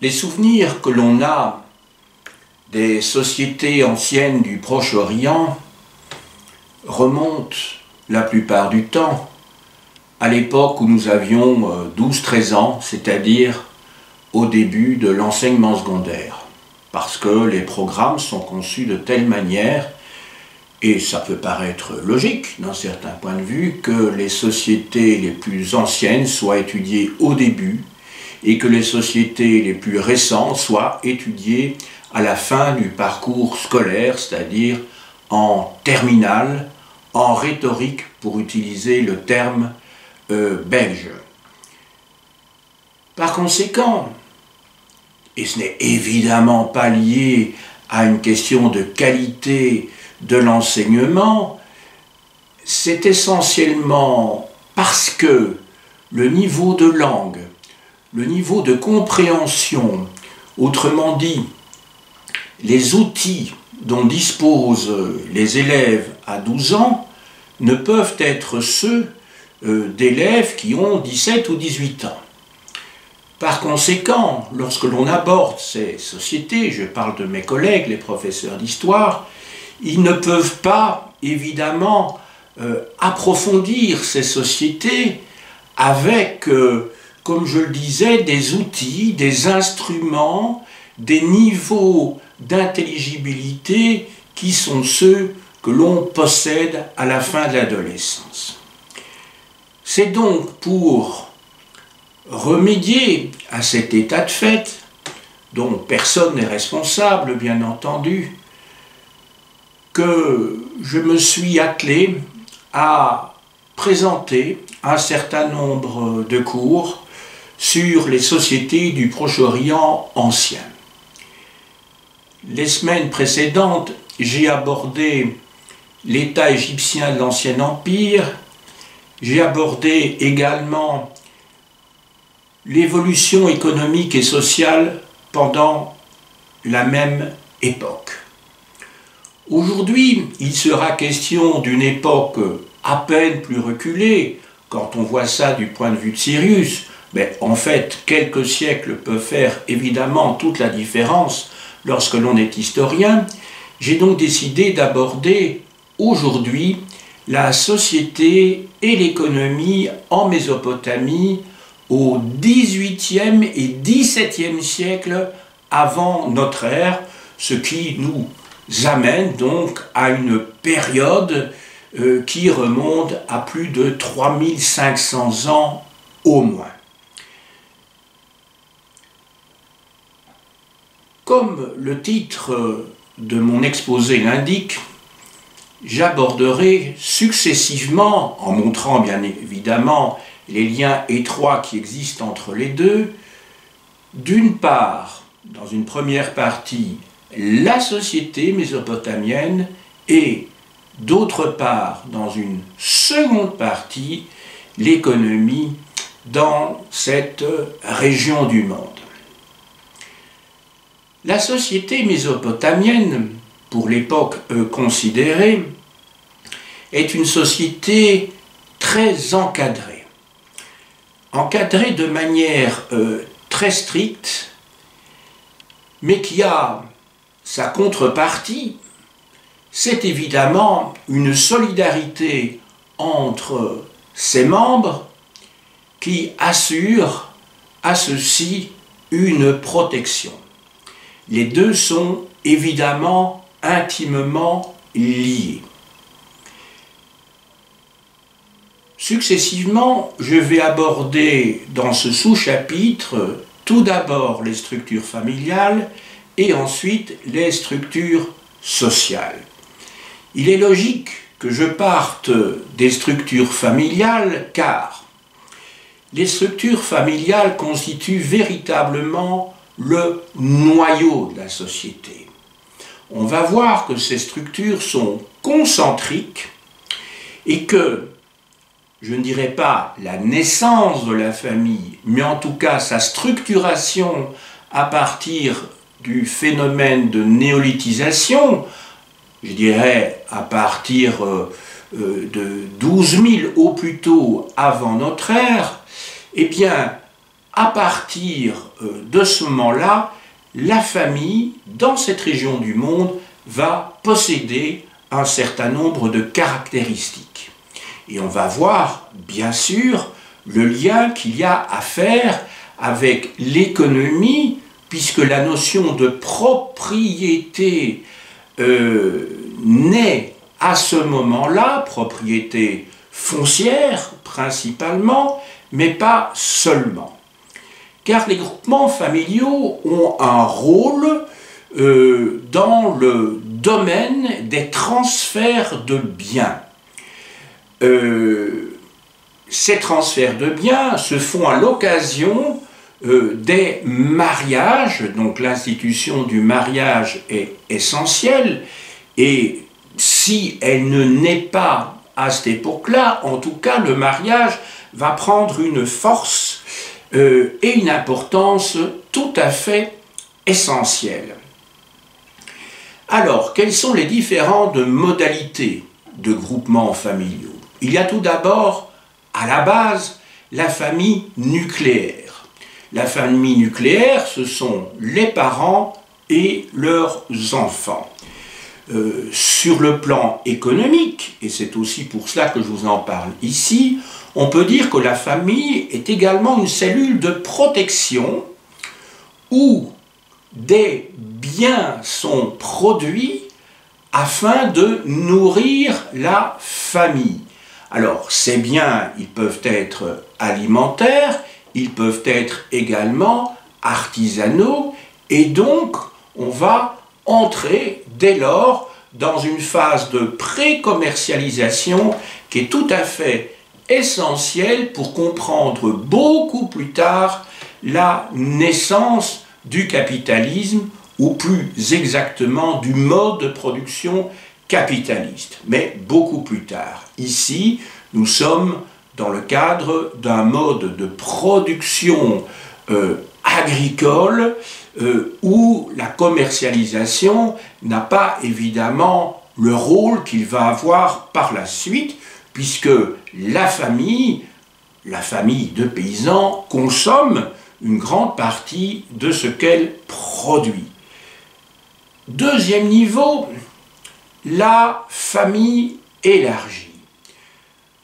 Les souvenirs que l'on a des sociétés anciennes du Proche-Orient remontent la plupart du temps à l'époque où nous avions 12-13 ans, c'est-à-dire au début de l'enseignement secondaire. Parce que les programmes sont conçus de telle manière, et ça peut paraître logique d'un certain point de vue, que les sociétés les plus anciennes soient étudiées au début, et que les sociétés les plus récentes soient étudiées à la fin du parcours scolaire, c'est-à-dire en terminale, en rhétorique, pour utiliser le terme belge. Par conséquent, et ce n'est évidemment pas lié à une question de qualité de l'enseignement, c'est essentiellement parce que le niveau de langue, le niveau de compréhension, autrement dit, les outils dont disposent les élèves à 12 ans ne peuvent être ceux d'élèves qui ont 17 ou 18 ans. Par conséquent, lorsque l'on aborde ces sociétés, je parle de mes collègues, les professeurs d'histoire, ils ne peuvent pas, évidemment, approfondir ces sociétés avec, comme je le disais, des outils, des instruments, des niveaux d'intelligibilité qui sont ceux que l'on possède à la fin de l'adolescence. C'est donc pour remédier à cet état de fait, dont personne n'est responsable, bien entendu, que je me suis attelé à présenter un certain nombre de cours sur les sociétés du Proche-Orient ancien. Les semaines précédentes, j'ai abordé l'État égyptien de l'Ancien Empire, j'ai abordé également l'évolution économique et sociale pendant la même époque. Aujourd'hui, il sera question d'une époque à peine plus reculée, quand on voit ça du point de vue de Cyrus, mais en fait, quelques siècles peuvent faire évidemment toute la différence lorsque l'on est historien. J'ai donc décidé d'aborder aujourd'hui la société et l'économie en Mésopotamie au XVIIIe et XVIIe siècle avant notre ère, ce qui nous amène donc à une période qui remonte à plus de 3500 ans au moins. Comme le titre de mon exposé l'indique, j'aborderai successivement, en montrant bien évidemment les liens étroits qui existent entre les deux, d'une part, dans une première partie, la société mésopotamienne et, d'autre part, dans une seconde partie, l'économie dans cette région du monde. La société mésopotamienne, pour l'époque considérée, est une société très encadrée. Encadrée de manière très stricte, mais qui a sa contrepartie, c'est évidemment une solidarité entre ses membres qui assure à ceux-ci une protection. Les deux sont évidemment intimement liés. Successivement, je vais aborder dans ce sous-chapitre tout d'abord les structures familiales et ensuite les structures sociales. Il est logique que je parte des structures familiales car les structures familiales constituent véritablement le noyau de la société. On va voir que ces structures sont concentriques et que, je ne dirais pas la naissance de la famille, mais en tout cas sa structuration à partir du phénomène de néolithisation, je dirais à partir de 12 000 au plus tôt avant notre ère, eh bien, à partir de ce moment-là, la famille, dans cette région du monde, va posséder un certain nombre de caractéristiques. Et on va voir, bien sûr, le lien qu'il y a à faire avec l'économie, puisque la notion de propriété naît à ce moment-là, propriété foncière principalement, mais pas seulement. Car les groupements familiaux ont un rôle dans le domaine des transferts de biens. Ces transferts de biens se font à l'occasion des mariages, donc l'institution du mariage est essentielle, et si elle ne naît pas à cette époque-là, en tout cas le mariage va prendre une force et une importance tout à fait essentielle. Alors, quelles sont les différentes modalités de groupements familiaux? Il y a tout d'abord, à la base, la famille nucléaire. La famille nucléaire, ce sont les parents et leurs enfants. Sur le plan économique, et c'est aussi pour cela que je vous en parle ici, on peut dire que la famille est également une cellule de protection où des biens sont produits afin de nourrir la famille. Alors, ces biens, ils peuvent être alimentaires, ils peuvent être également artisanaux, et donc on va entrer dès lors dans une phase de pré-commercialisation qui est tout à fait essentielle pour comprendre beaucoup plus tard la naissance du capitalisme, ou plus exactement du mode de production capitaliste, mais beaucoup plus tard. Ici, nous sommes dans le cadre d'un mode de production agricole où la commercialisation n'a pas évidemment le rôle qu'il va avoir par la suite, puisque la famille de paysans consomme une grande partie de ce qu'elle produit. Deuxième niveau, la famille élargie.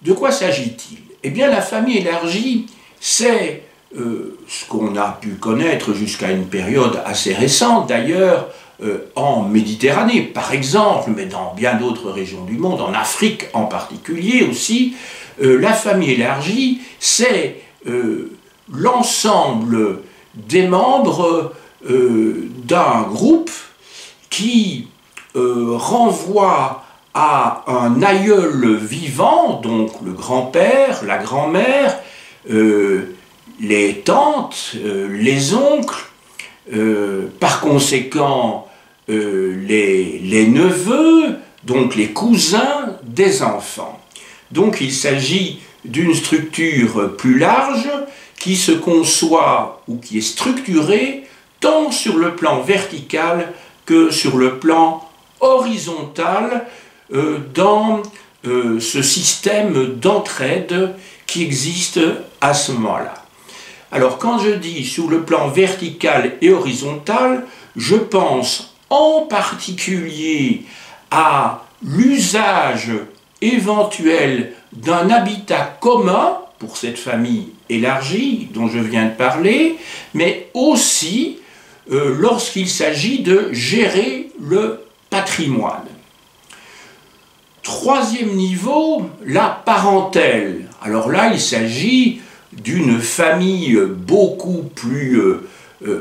De quoi s'agit-il? Eh bien, la famille élargie, c'est ce qu'on a pu connaître jusqu'à une période assez récente d'ailleurs, en Méditerranée par exemple, mais dans bien d'autres régions du monde, en Afrique en particulier aussi. La famille élargie, c'est l'ensemble des membres d'un groupe qui renvoie à un aïeul vivant, donc le grand-père, la grand-mère, les tantes, les oncles, par conséquent les neveux, donc les cousins des enfants. Donc il s'agit d'une structure plus large qui se conçoit ou qui est structurée tant sur le plan vertical que sur le plan horizontal dans ce système d'entraide qui existe à ce moment-là. Alors quand je dis sur le plan vertical et horizontal, je pense en particulier à l'usage éventuel d'un habitat commun pour cette famille élargie dont je viens de parler, mais aussi lorsqu'il s'agit de gérer le patrimoine. Troisième niveau, la parentèle. Alors là, il s'agit d'une famille beaucoup plus,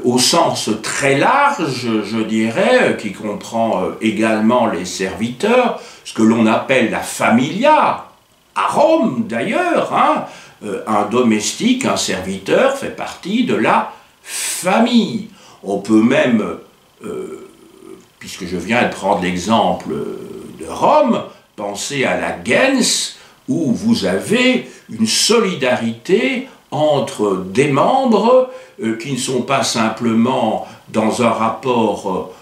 au sens très large, je dirais, qui comprend également les serviteurs, ce que l'on appelle la familia, à Rome d'ailleurs, hein. Un domestique, un serviteur fait partie de la famille. On peut même, puisque je viens de prendre l'exemple de Rome, penser à la gens, où vous avez une solidarité entre des membres qui ne sont pas simplement dans un rapport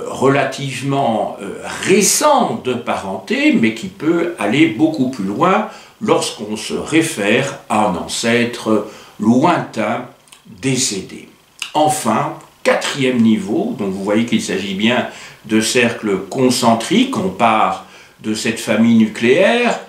relativement récent de parenté, mais qui peut aller beaucoup plus loin lorsqu'on se réfère à un ancêtre lointain décédé. Enfin, quatrième niveau, donc vous voyez qu'il s'agit bien de cercles concentriques, on part de cette famille nucléaire,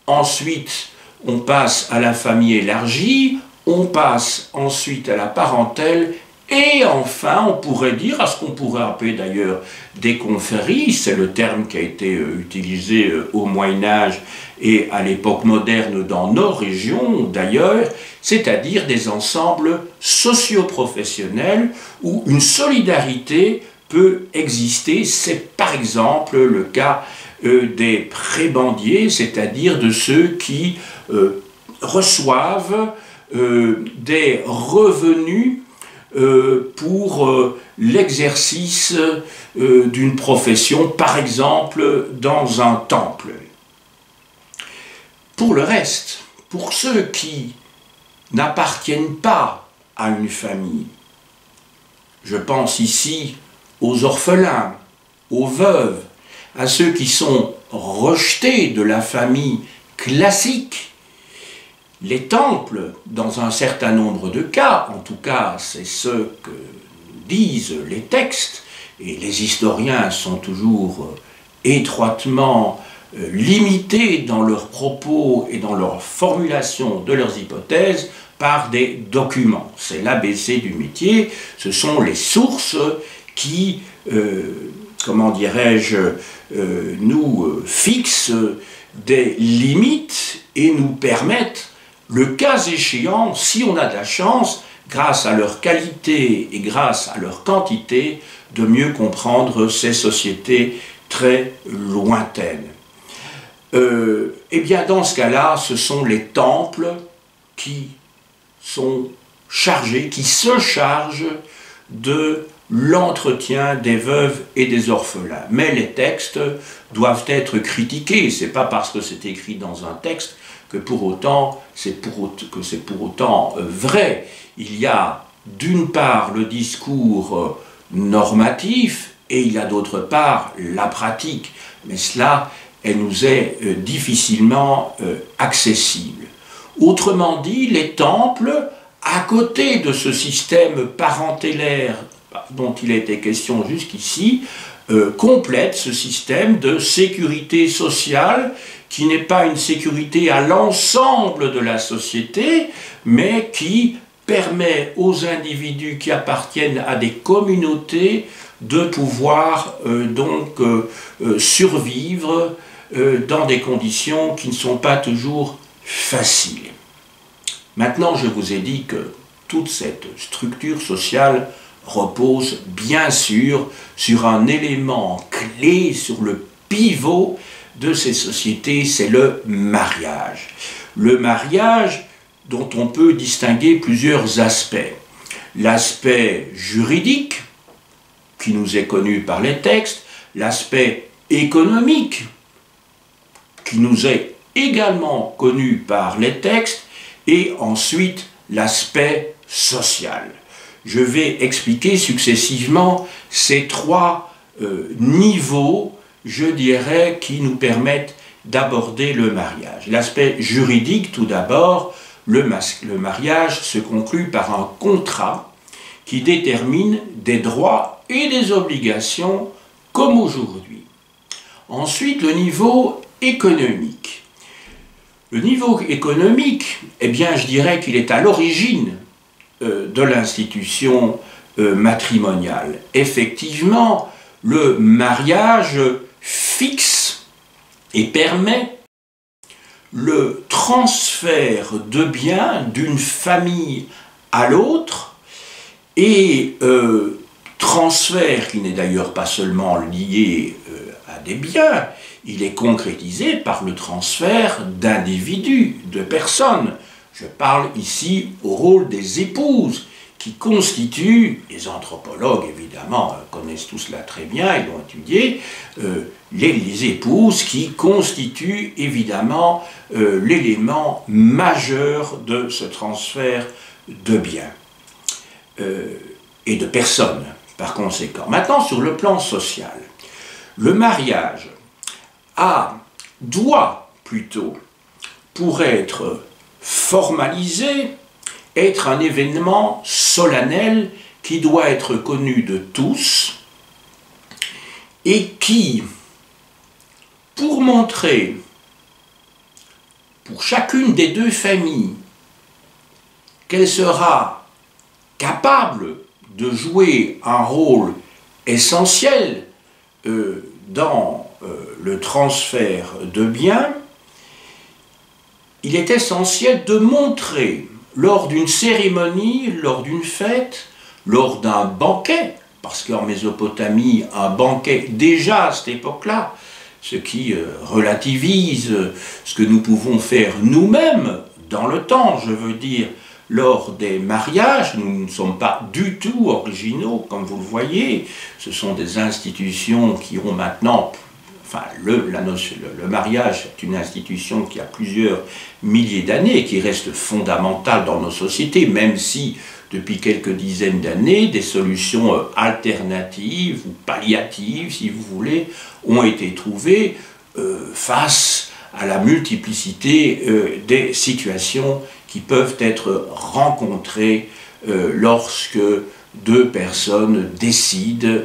ensuite on passe à la famille élargie, on passe ensuite à la parentèle, et enfin on pourrait dire, à ce qu'on pourrait appeler d'ailleurs des confréries, c'est le terme qui a été utilisé au Moyen-Âge et à l'époque moderne dans nos régions d'ailleurs, c'est-à-dire des ensembles socio-professionnels où une solidarité peut exister. C'est par exemple le cas des prébendiers, c'est-à-dire de ceux qui reçoivent des revenus pour l'exercice d'une profession, par exemple dans un temple. Pour le reste, pour ceux qui n'appartiennent pas à une famille, je pense ici aux orphelins, aux veuves, à ceux qui sont rejetés de la famille classique, les temples, dans un certain nombre de cas, en tout cas c'est ce que disent les textes, et les historiens sont toujours étroitement limités dans leurs propos et dans leur formulation de leurs hypothèses par des documents. C'est l'ABC du métier, ce sont les sources qui, comment dirais-je, nous fixent des limites et nous permettent, le cas échéant, si on a de la chance, grâce à leur qualité et grâce à leur quantité, de mieux comprendre ces sociétés très lointaines. Eh bien, dans ce cas-là, ce sont les temples qui sont chargés, qui se chargent de l'entretien des veuves et des orphelins. Mais les textes doivent être critiqués. Ce n'est pas parce que c'est écrit dans un texte que pour autant c'est pour autant vrai. Il y a d'une part le discours normatif et il y a d'autre part la pratique. Mais cela, elle nous est difficilement accessible. Autrement dit, les temples, à côté de ce système parentellaire dont il a été question jusqu'ici, complètent ce système de sécurité sociale qui n'est pas une sécurité à l'ensemble de la société, mais qui permet aux individus qui appartiennent à des communautés de pouvoir survivre dans des conditions qui ne sont pas toujours faciles. Maintenant, je vous ai dit que toute cette structure sociale repose bien sûr sur un élément clé, sur le pivot de ces sociétés, c'est le mariage. Le mariage dont on peut distinguer plusieurs aspects. L'aspect juridique, qui nous est connu par les textes, l'aspect économique, qui nous est également connu par les textes, et ensuite l'aspect social. Je vais expliquer successivement ces trois niveaux, je dirais, qui nous permettent d'aborder le mariage. L'aspect juridique, tout d'abord, le mariage se conclut par un contrat qui détermine des droits et des obligations comme aujourd'hui. Ensuite, le niveau économique. Le niveau économique, eh bien, je dirais qu'il est à l'origine de l'institution matrimoniale. Effectivement, le mariage fixe et permet le transfert de biens d'une famille à l'autre, et transfert qui n'est d'ailleurs pas seulement lié à des biens, il est concrétisé par le transfert d'individus, de personnes. Je parle ici au rôle des épouses, qui constituent, les anthropologues évidemment connaissent tout cela très bien, ils l'ont étudié, les épouses qui constituent évidemment l'élément majeur de ce transfert de biens et de personnes par conséquent. Maintenant, sur le plan social, le mariage doit plutôt, pour être formalisé, être un événement solennel qui doit être connu de tous et qui, pour montrer pour chacune des deux familles qu'elle sera capable de jouer un rôle essentiel dans le transfert de biens, il est essentiel de montrer lors d'une cérémonie, lors d'une fête, lors d'un banquet, parce qu'en Mésopotamie, un banquet, déjà à cette époque-là, ce qui relativise ce que nous pouvons faire nous-mêmes dans le temps, je veux dire, lors des mariages, nous ne sommes pas du tout originaux, comme vous le voyez, ce sont des institutions qui ont maintenant, enfin le mariage est une institution qui a plusieurs milliers d'années et qui reste fondamentale dans nos sociétés, même si depuis quelques dizaines d'années, des solutions alternatives ou palliatives, si vous voulez, ont été trouvées face à la multiplicité des situations qui peuvent être rencontrées lorsque deux personnes décident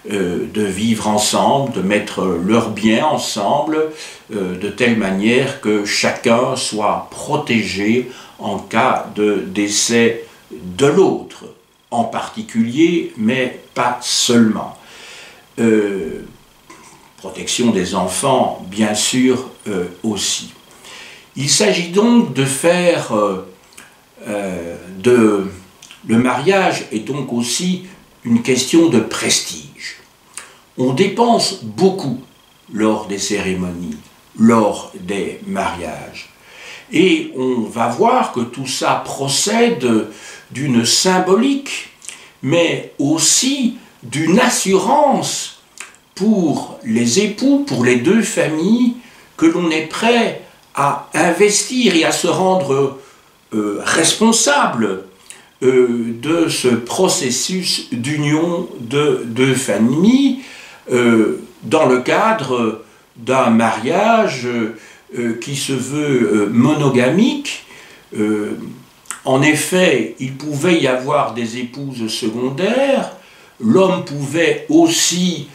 de vivre ensemble, de mettre leurs biens ensemble, de telle manière que chacun soit protégé en cas de décès de l'autre, en particulier, mais pas seulement. Protection des enfants, bien sûr, aussi. Il s'agit donc de faire le mariage est donc aussi une question de prestige. On dépense beaucoup lors des cérémonies, lors des mariages. Et on va voir que tout ça procède d'une symbolique, mais aussi d'une assurance pour les époux, pour les deux familles, que l'on est prêt à investir et à se rendre responsable de ce processus d'union de deux familles dans le cadre d'un mariage qui se veut monogamique. En effet, il pouvait y avoir des épouses secondaires, l'homme pouvait aussi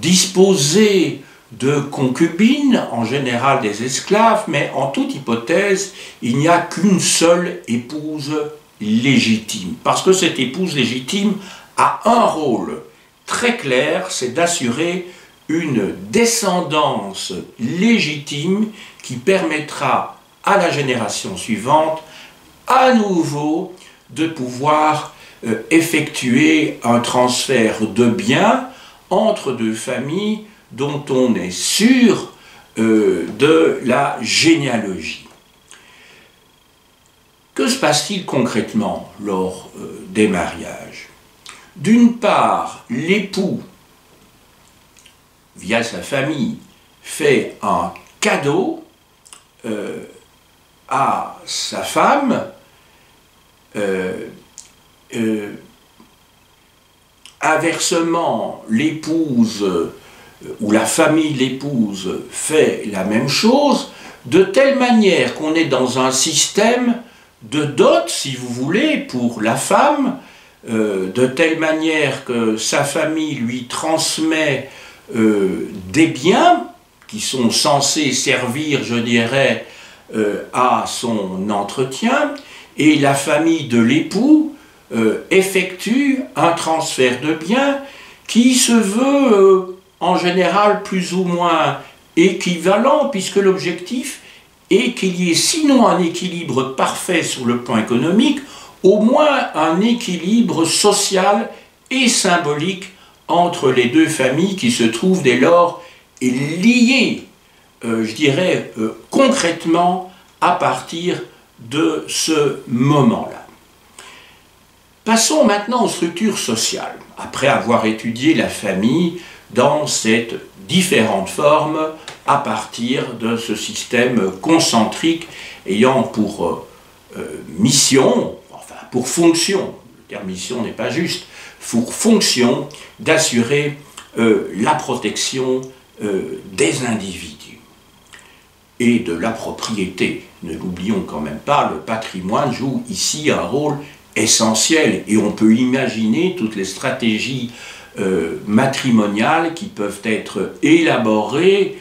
disposer de concubines, en général des esclaves, mais en toute hypothèse, il n'y a qu'une seule épouse légitime. Parce que cette épouse légitime a un rôle très clair, c'est d'assurer une descendance légitime qui permettra à la génération suivante à nouveau de pouvoir effectuer un transfert de biens entre deux familles dont on est sûr de la généalogie. Que se passe-t-il concrètement lors des mariages? D'une part, l'époux, via sa famille, fait un cadeau à sa femme, inversement, l'épouse ou la famille de l'épouse fait la même chose, de telle manière qu'on est dans un système de dot, si vous voulez, pour la femme, de telle manière que sa famille lui transmet des biens qui sont censés servir, je dirais, à son entretien, et la famille de l'époux effectue un transfert de biens qui se veut en général plus ou moins équivalent, puisque l'objectif est qu'il y ait sinon un équilibre parfait sur le plan économique, au moins un équilibre social et symbolique entre les deux familles qui se trouvent dès lors liées, je dirais, concrètement à partir de ce moment-là. Passons maintenant aux structures sociales, après avoir étudié la famille dans cette différentes formes à partir de ce système concentrique ayant pour mission, enfin pour fonction, le terme mission n'est pas juste, pour fonction d'assurer la protection des individus et de la propriété ne l'oublions quand même pas, le patrimoine joue ici un rôle essentiel et on peut imaginer toutes les stratégies matrimoniales qui peuvent être élaborées,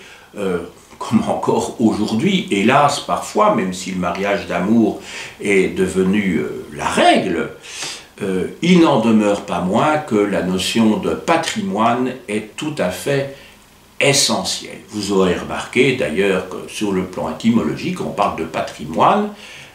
comme encore aujourd'hui, hélas parfois, même si le mariage d'amour est devenu la règle, il n'en demeure pas moins que la notion de patrimoine est tout à fait essentielle. Vous aurez remarqué d'ailleurs que sur le plan étymologique, on parle de patrimoine,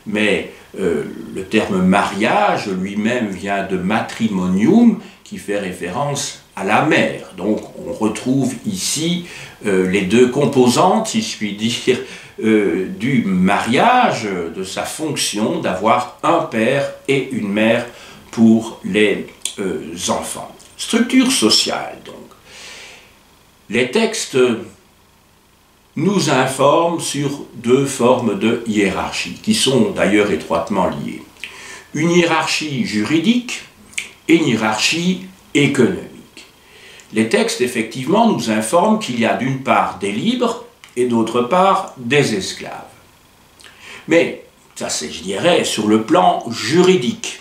mais le terme mariage lui-même vient de matrimonium, qui fait référence à la mère. Donc on retrouve ici les deux composantes, si je puis dire, du mariage, de sa fonction d'avoir un père et une mère pour les enfants. Structure sociale, donc. Les textes nous informent sur deux formes de hiérarchie, qui sont d'ailleurs étroitement liées. Une hiérarchie juridique et une hiérarchie économique. Les textes, effectivement, nous informent qu'il y a d'une part des libres et d'autre part des esclaves. Mais ça c'est, je dirais, sur le plan juridique.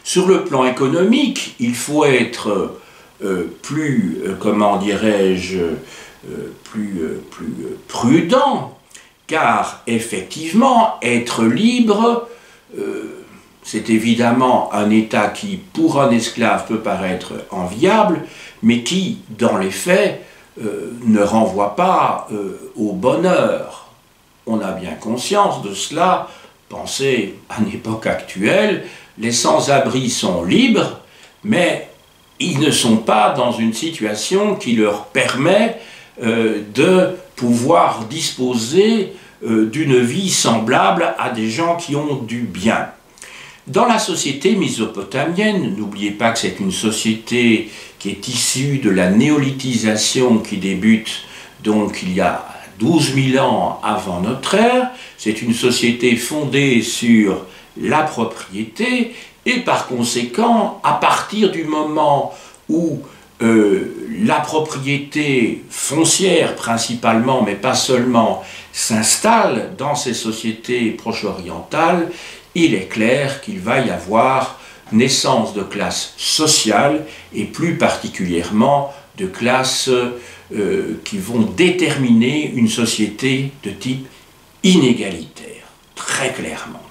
Sur le plan économique, il faut être plus, comment dirais-je, plus prudent, car effectivement, être libre, c'est évidemment un état qui, pour un esclave, peut paraître enviable, mais qui, dans les faits, ne renvoie pas au bonheur. On a bien conscience de cela. Pensez à l'époque actuelle, les sans-abri sont libres, mais ils ne sont pas dans une situation qui leur permet de pouvoir disposer d'une vie semblable à des gens qui ont du bien. Dans la société mésopotamienne, n'oubliez pas que c'est une société qui est issue de la néolithisation qui débute donc il y a 12 000 ans avant notre ère, c'est une société fondée sur la propriété et par conséquent, à partir du moment où la propriété foncière principalement, mais pas seulement, s'installe dans ces sociétés proche-orientales, il est clair qu'il va y avoir naissance de classes sociales et plus particulièrement de classes qui vont déterminer une société de type inégalitaire, très clairement.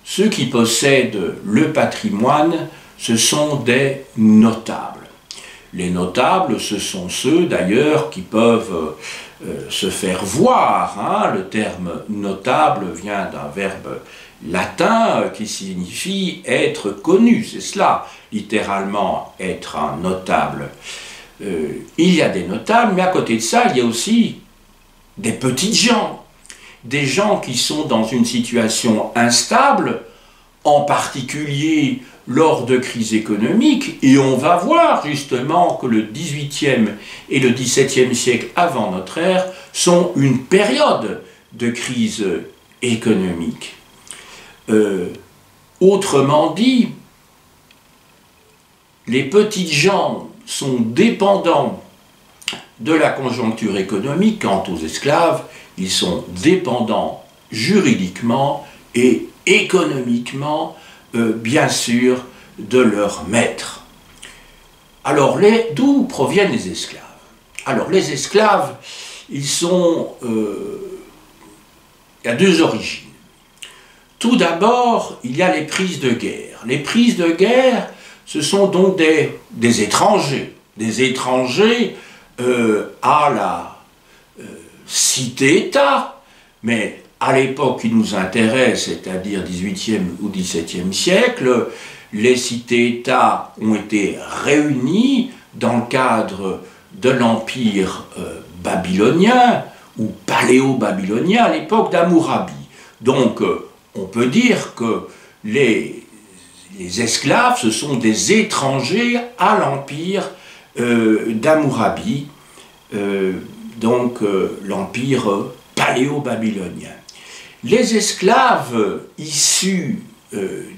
Ceux qui possèdent le patrimoine, ce sont des notables. Les notables, ce sont ceux d'ailleurs qui peuvent se faire voir. Hein. Le terme notable vient d'un verbe latin qui signifie être connu. C'est cela, littéralement, être un notable. Il y a des notables, mais à côté de ça, il y a aussi des petites gens. Des gens qui sont dans une situation instable, en particulier lors de crises économiques, et on va voir justement que le XVIIIe et le XVIIe siècle avant notre ère sont une période de crise économique. Autrement dit, les petites gens sont dépendants de la conjoncture économique. Quant aux esclaves, ils sont dépendants juridiquement et économiquement, bien sûr, de leur maître. Alors, d'où proviennent les esclaves? Alors, les esclaves, il y a deux origines. Tout d'abord, il y a les prises de guerre. Les prises de guerre, ce sont donc des étrangers. Des étrangers à la cité-État, mais à l'époque qui nous intéresse, c'est-à-dire 18e ou 17e siècle, les cités-États ont été réunies dans le cadre de l'empire babylonien ou paléo-babylonien à l'époque d'Hammurabi. Donc, on peut dire que les esclaves, ce sont des étrangers à l'empire d'Hammurabi, donc l'empire paléo-babylonien. Les esclaves issus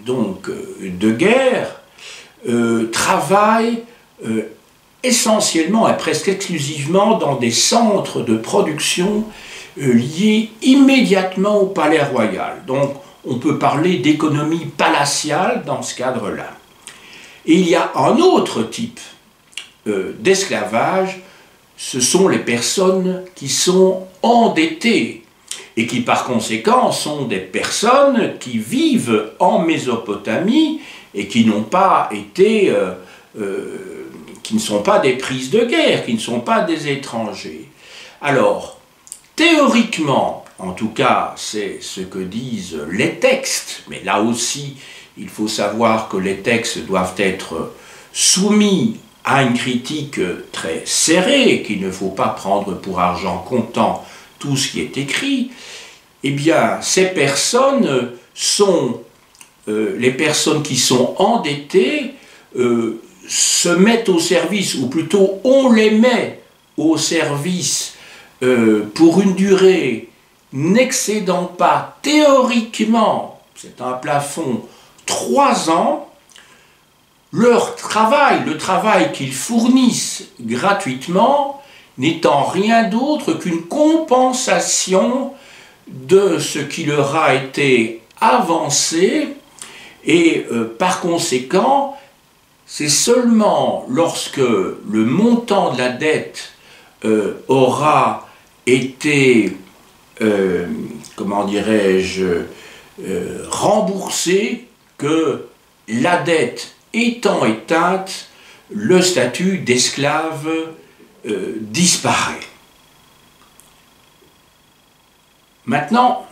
donc de guerre travaillent essentiellement et presque exclusivement dans des centres de production liées immédiatement au palais royal. Donc on peut parler d'économie palatiale dans ce cadre-là. Et il y a un autre type d'esclavage, ce sont les personnes qui sont endettées et qui par conséquent sont des personnes qui vivent en Mésopotamie et qui n'ont pas été, qui ne sont pas des prises de guerre, qui ne sont pas des étrangers. Alors, théoriquement, en tout cas, c'est ce que disent les textes, mais là aussi, il faut savoir que les textes doivent être soumis à une critique très serrée, qu'il ne faut pas prendre pour argent comptant tout ce qui est écrit. Eh bien, ces personnes sont, les personnes qui sont endettées, se mettent au service, ou plutôt on les met au service pour une durée n'excédant pas théoriquement, c'est un plafond, 3 ans, leur travail, le travail qu'ils fournissent gratuitement, n'étant rien d'autre qu'une compensation de ce qui leur a été avancé, et par conséquent, c'est seulement lorsque le montant de la dette aura été, comment dirais-je, remboursé, que la dette étant éteinte, le statut d'esclave disparaît. Maintenant,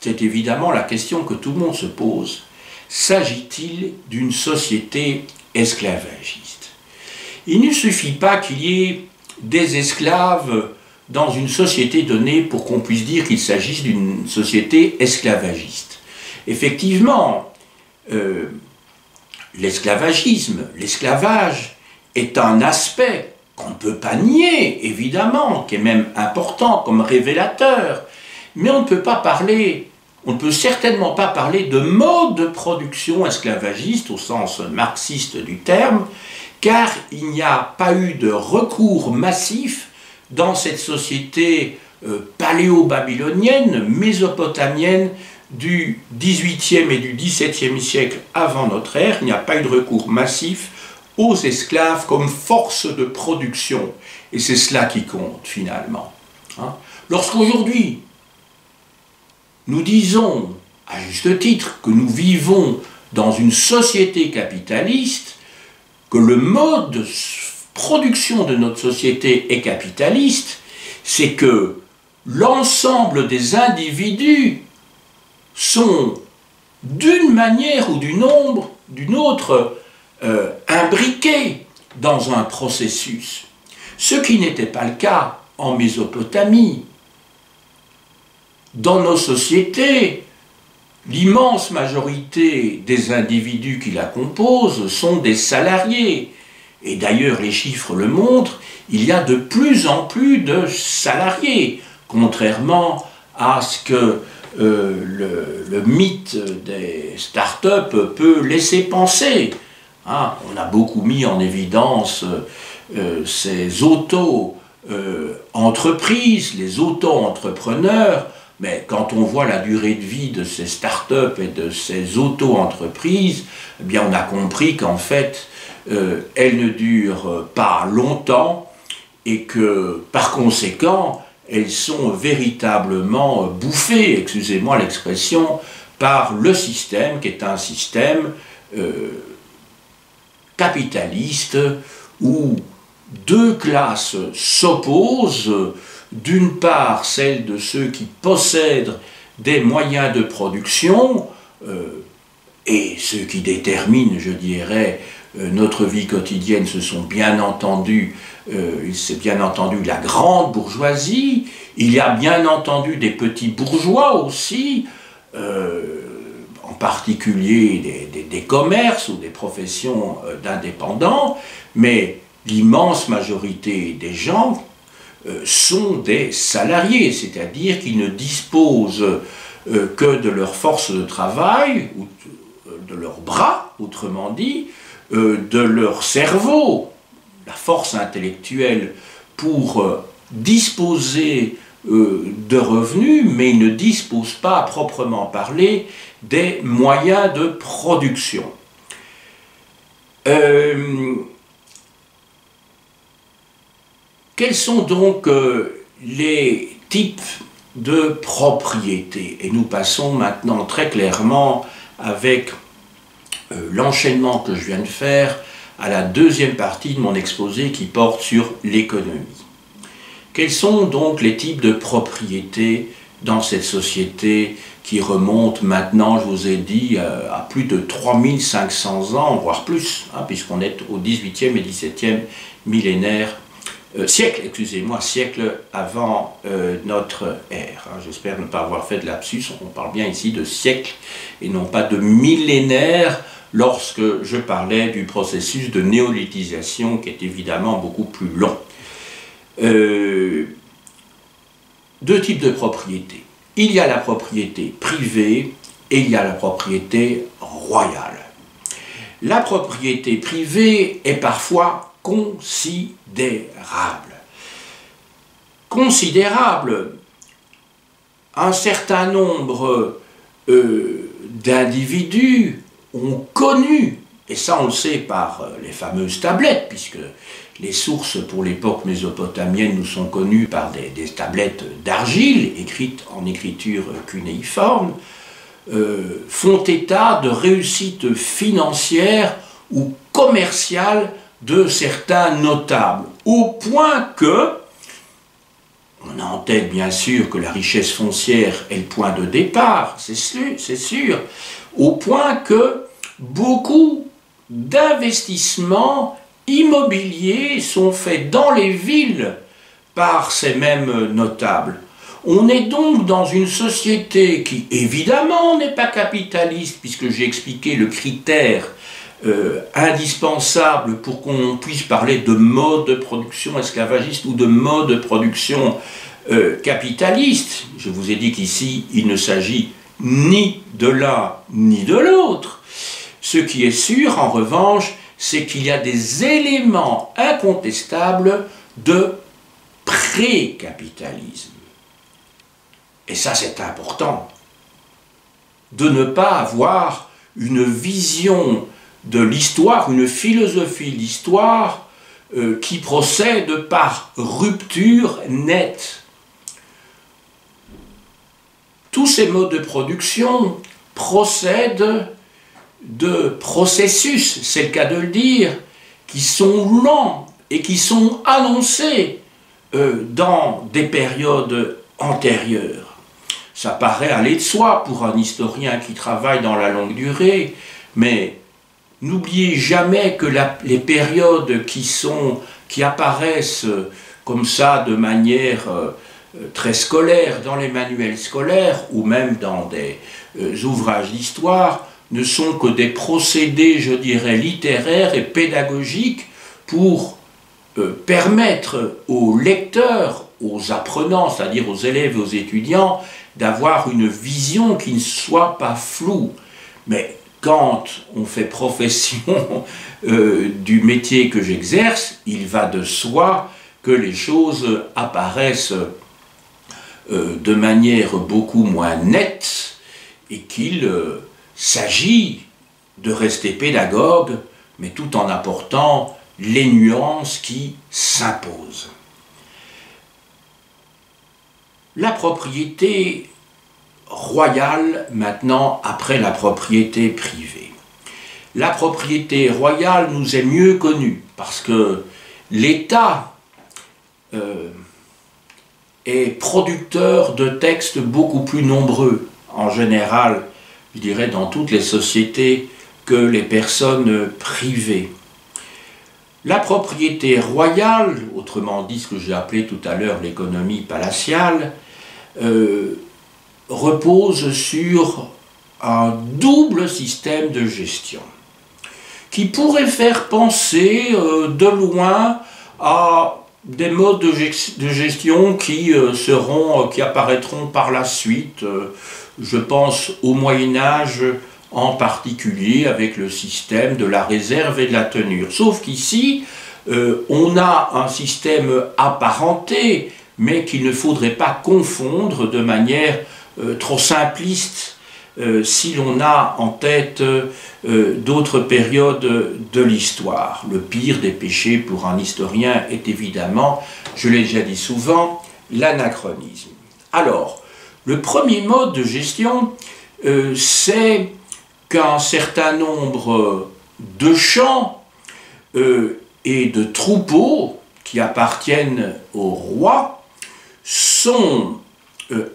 c'est évidemment la question que tout le monde se pose. S'agit-il d'une société esclavagiste? Il ne suffit pas qu'il y ait des esclaves dans une société donnée pour qu'on puisse dire qu'il s'agisse d'une société esclavagiste. Effectivement, l'esclavagisme, l'esclavage est un aspect qu'on ne peut pas nier, évidemment, qui est même important comme révélateur, mais on ne peut pas parler, on ne peut certainement pas parler de mode de production esclavagiste au sens marxiste du terme, car il n'y a pas eu de recours massif dans cette société paléo-babylonienne, mésopotamienne, du XVIIIe et du XVIIe siècle avant notre ère. Il n'y a pas eu de recours massif aux esclaves comme force de production. Et c'est cela qui compte, finalement. Lorsqu'aujourd'hui, nous disons, à juste titre, que nous vivons dans une société capitaliste, que le mode de production de notre société est capitaliste, c'est que l'ensemble des individus sont, d'une manière ou d'une autre, imbriqués dans un processus. Ce qui n'était pas le cas en Mésopotamie. Dans nos sociétés, l'immense majorité des individus qui la composent sont des salariés. Et d'ailleurs, les chiffres le montrent, il y a de plus en plus de salariés, contrairement à ce que le mythe des start-up peut laisser penser. On a beaucoup mis en évidence ces auto-entreprises, les auto-entrepreneurs, mais quand on voit la durée de vie de ces start-up et de ces auto-entreprises, eh bien on a compris qu'en fait, elles ne durent pas longtemps et que, par conséquent, elles sont véritablement bouffées, excusez-moi l'expression, par le système qui est un système capitaliste où deux classes s'opposent, d'une part celle de ceux qui possèdent des moyens de production et ceux qui déterminent, je dirais, notre vie quotidienne, ce sont bien entendu, c'est bien entendu la grande bourgeoisie, il y a bien entendu des petits bourgeois aussi, en particulier des commerces ou des professions d'indépendants, mais l'immense majorité des gens sont des salariés, c'est-à-dire qu'ils ne disposent que de leur force de travail, ou de leurs bras, autrement dit, de leur cerveau, la force intellectuelle pour disposer de revenus, mais ils ne disposent pas, à proprement parler, des moyens de production. Quels sont donc les types de propriétés? Et nous passons maintenant très clairement, avec l'enchaînement que je viens de faire, à la deuxième partie de mon exposé qui porte sur l'économie. Quels sont donc les types de propriétés dans cette société qui remonte maintenant, je vous ai dit, à plus de 3500 ans, voire plus, hein, puisqu'on est au 18e et 17e siècle avant notre ère. Hein. J'espère ne pas avoir fait de lapsus, on parle bien ici de siècle et non pas de millénaire, lorsque je parlais du processus de néolithisation qui est évidemment beaucoup plus long. Deux types de propriétés. Il y a la propriété privée et il y a la propriété royale. La propriété privée est parfois considérable. Considérable. Un certain nombre d'individus ont connu, et ça on le sait par les fameuses tablettes, puisque les sources pour l'époque mésopotamienne nous sont connues par des tablettes d'argile, écrites en écriture cunéiforme, font état de réussite financière ou commerciale de certains notables, au point que, on a en tête bien sûr que la richesse foncière est le point de départ, c'est sûr, au point que beaucoup d'investissements immobiliers sont faits dans les villes par ces mêmes notables. On est donc dans une société qui, évidemment, n'est pas capitaliste, puisque j'ai expliqué le critère indispensable pour qu'on puisse parler de mode de production esclavagiste ou de mode de production capitaliste. Je vous ai dit qu'ici, il ne s'agit ni de l'un ni de l'autre. Ce qui est sûr, en revanche, c'est qu'il y a des éléments incontestables de pré-capitalisme. Et ça, c'est important. De ne pas avoir une vision de l'histoire, une philosophie de l'histoire qui procède par rupture nette. Tous ces modes de production procèdent de processus, c'est le cas de le dire, qui sont lents et qui sont annoncés dans des périodes antérieures. Ça paraît aller de soi pour un historien qui travaille dans la longue durée, mais n'oubliez jamais que les périodes qui apparaissent comme ça de manière très scolaire dans les manuels scolaires ou même dans des ouvrages d'histoire ne sont que des procédés, je dirais, littéraires et pédagogiques pour permettre aux lecteurs, aux apprenants, c'est-à-dire aux élèves et aux étudiants, d'avoir une vision qui ne soit pas floue. Mais quand on fait profession du métier que j'exerce, il va de soi que les choses apparaissent de manière beaucoup moins nette et qu'il s'agit de rester pédagogue, mais tout en apportant les nuances qui s'imposent. La propriété royale, maintenant, après la propriété privée. La propriété royale nous est mieux connue, parce que l'État est producteur de textes beaucoup plus nombreux, en général, je dirais dans toutes les sociétés, que les personnes privées. La propriété royale, autrement dit ce que j'ai appelé tout à l'heure l'économie palatiale, repose sur un double système de gestion qui pourrait faire penser de loin à des modes de gestion qui apparaîtront par la suite. Je pense au Moyen-Âge en particulier avec le système de la réserve et de la tenure. Sauf qu'ici, on a un système apparenté mais qu'il ne faudrait pas confondre de manière trop simpliste si l'on a en tête d'autres périodes de l'histoire. Le pire des péchés pour un historien est évidemment, je l'ai déjà dit souvent, l'anachronisme. Alors, le premier mode de gestion, c'est qu'un certain nombre de champs et de troupeaux qui appartiennent au roi sont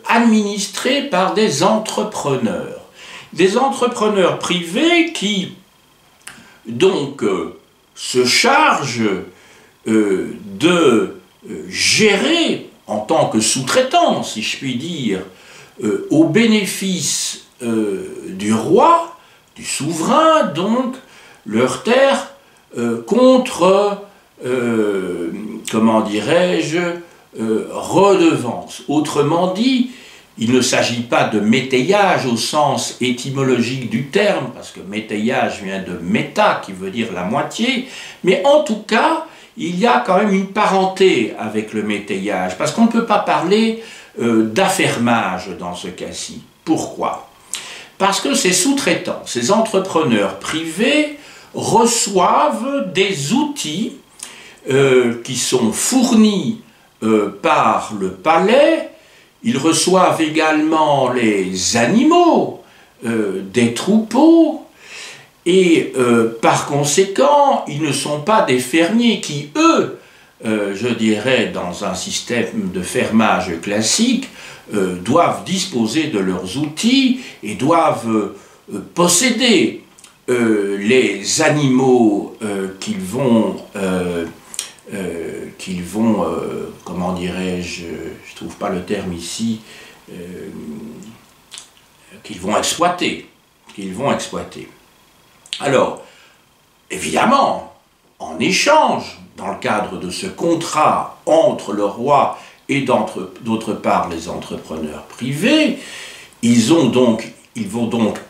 administrés par des entrepreneurs privés qui donc se chargent de gérer en tant que sous-traitants, si je puis dire, au bénéfice du roi, du souverain, donc, leurs terres contre, comment dirais-je, redevance. Autrement dit, il ne s'agit pas de métayage au sens étymologique du terme, parce que métayage vient de méta, qui veut dire la moitié, mais en tout cas, il y a quand même une parenté avec le métayage, parce qu'on ne peut pas parler d'affermage dans ce cas-ci. Pourquoi? Parce que ces sous-traitants, ces entrepreneurs privés reçoivent des outils qui sont fournis par le palais. Ils reçoivent également les animaux des troupeaux et par conséquent, ils ne sont pas des fermiers qui, eux, je dirais, dans un système de fermage classique, doivent disposer de leurs outils et doivent posséder les animaux qu'ils vont, comment dirais-je, je ne trouve pas le terme ici, qu'ils vont exploiter. Alors, évidemment, en échange, dans le cadre de ce contrat entre le roi et d'autre part les entrepreneurs privés, ils vont donc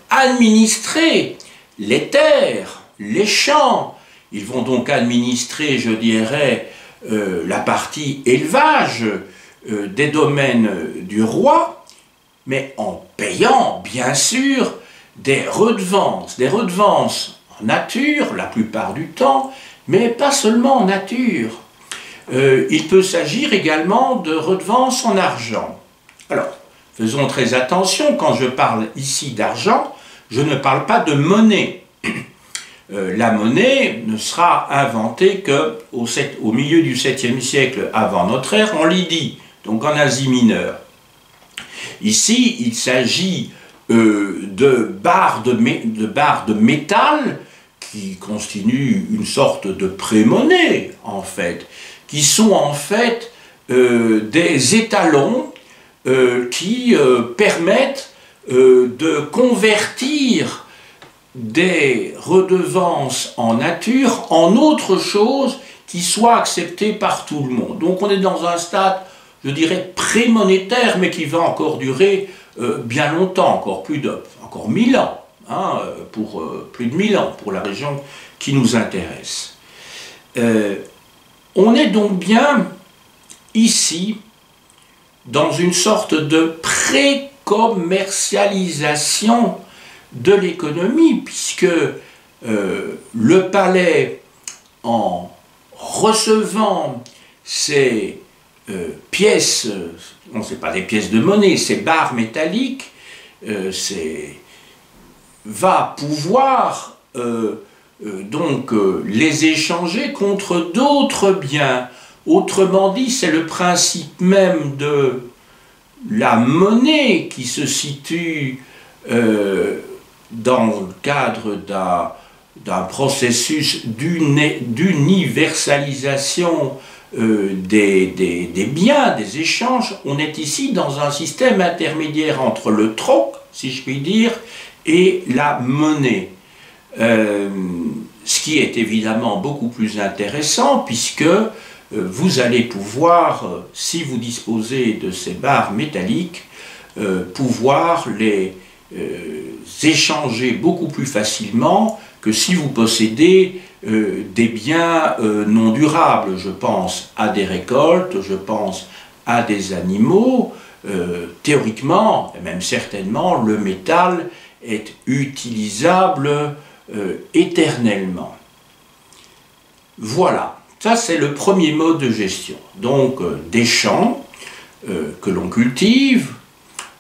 administrer les terres, les champs, ils vont donc administrer, je dirais, la partie élevage des domaines du roi, mais en payant, bien sûr, des redevances en nature, la plupart du temps, mais pas seulement en nature. Il peut s'agir également de redevances en argent. Alors, faisons très attention, quand je parle ici d'argent, je ne parle pas de monnaie. La monnaie ne sera inventée qu'au milieu du 7e siècle avant notre ère, en Lydie, donc en Asie mineure. Ici, il s'agit de barres de métal qui constituent une sorte de pré-monnaie, en fait, qui sont en fait des étalons qui permettent de convertir des redevances en nature en autre chose qui soit acceptée par tout le monde. Donc on est dans un stade, je dirais, pré-monétaire, mais qui va encore durer bien longtemps, encore 1000 ans, hein, pour plus de 1000 ans pour la région qui nous intéresse. On est donc bien ici dans une sorte de pré-commercialisation de l'économie, puisque le palais, en recevant ces pièces, non, ce n'est pas des pièces de monnaie, ces barres métalliques, va pouvoir donc les échanger contre d'autres biens. Autrement dit, c'est le principe même de la monnaie qui se situe dans le cadre d'un processus d'universalisation des biens, des échanges. On est ici dans un système intermédiaire entre le troc, si je puis dire, et la monnaie. Ce qui est évidemment beaucoup plus intéressant, puisque vous allez pouvoir, si vous disposez de ces barres métalliques, pouvoir les échanger beaucoup plus facilement que si vous possédez des biens non durables. Je pense à des récoltes, je pense à des animaux, théoriquement, et même certainement, le métal est utilisable éternellement. Voilà, ça c'est le premier mode de gestion. Donc des champs que l'on cultive,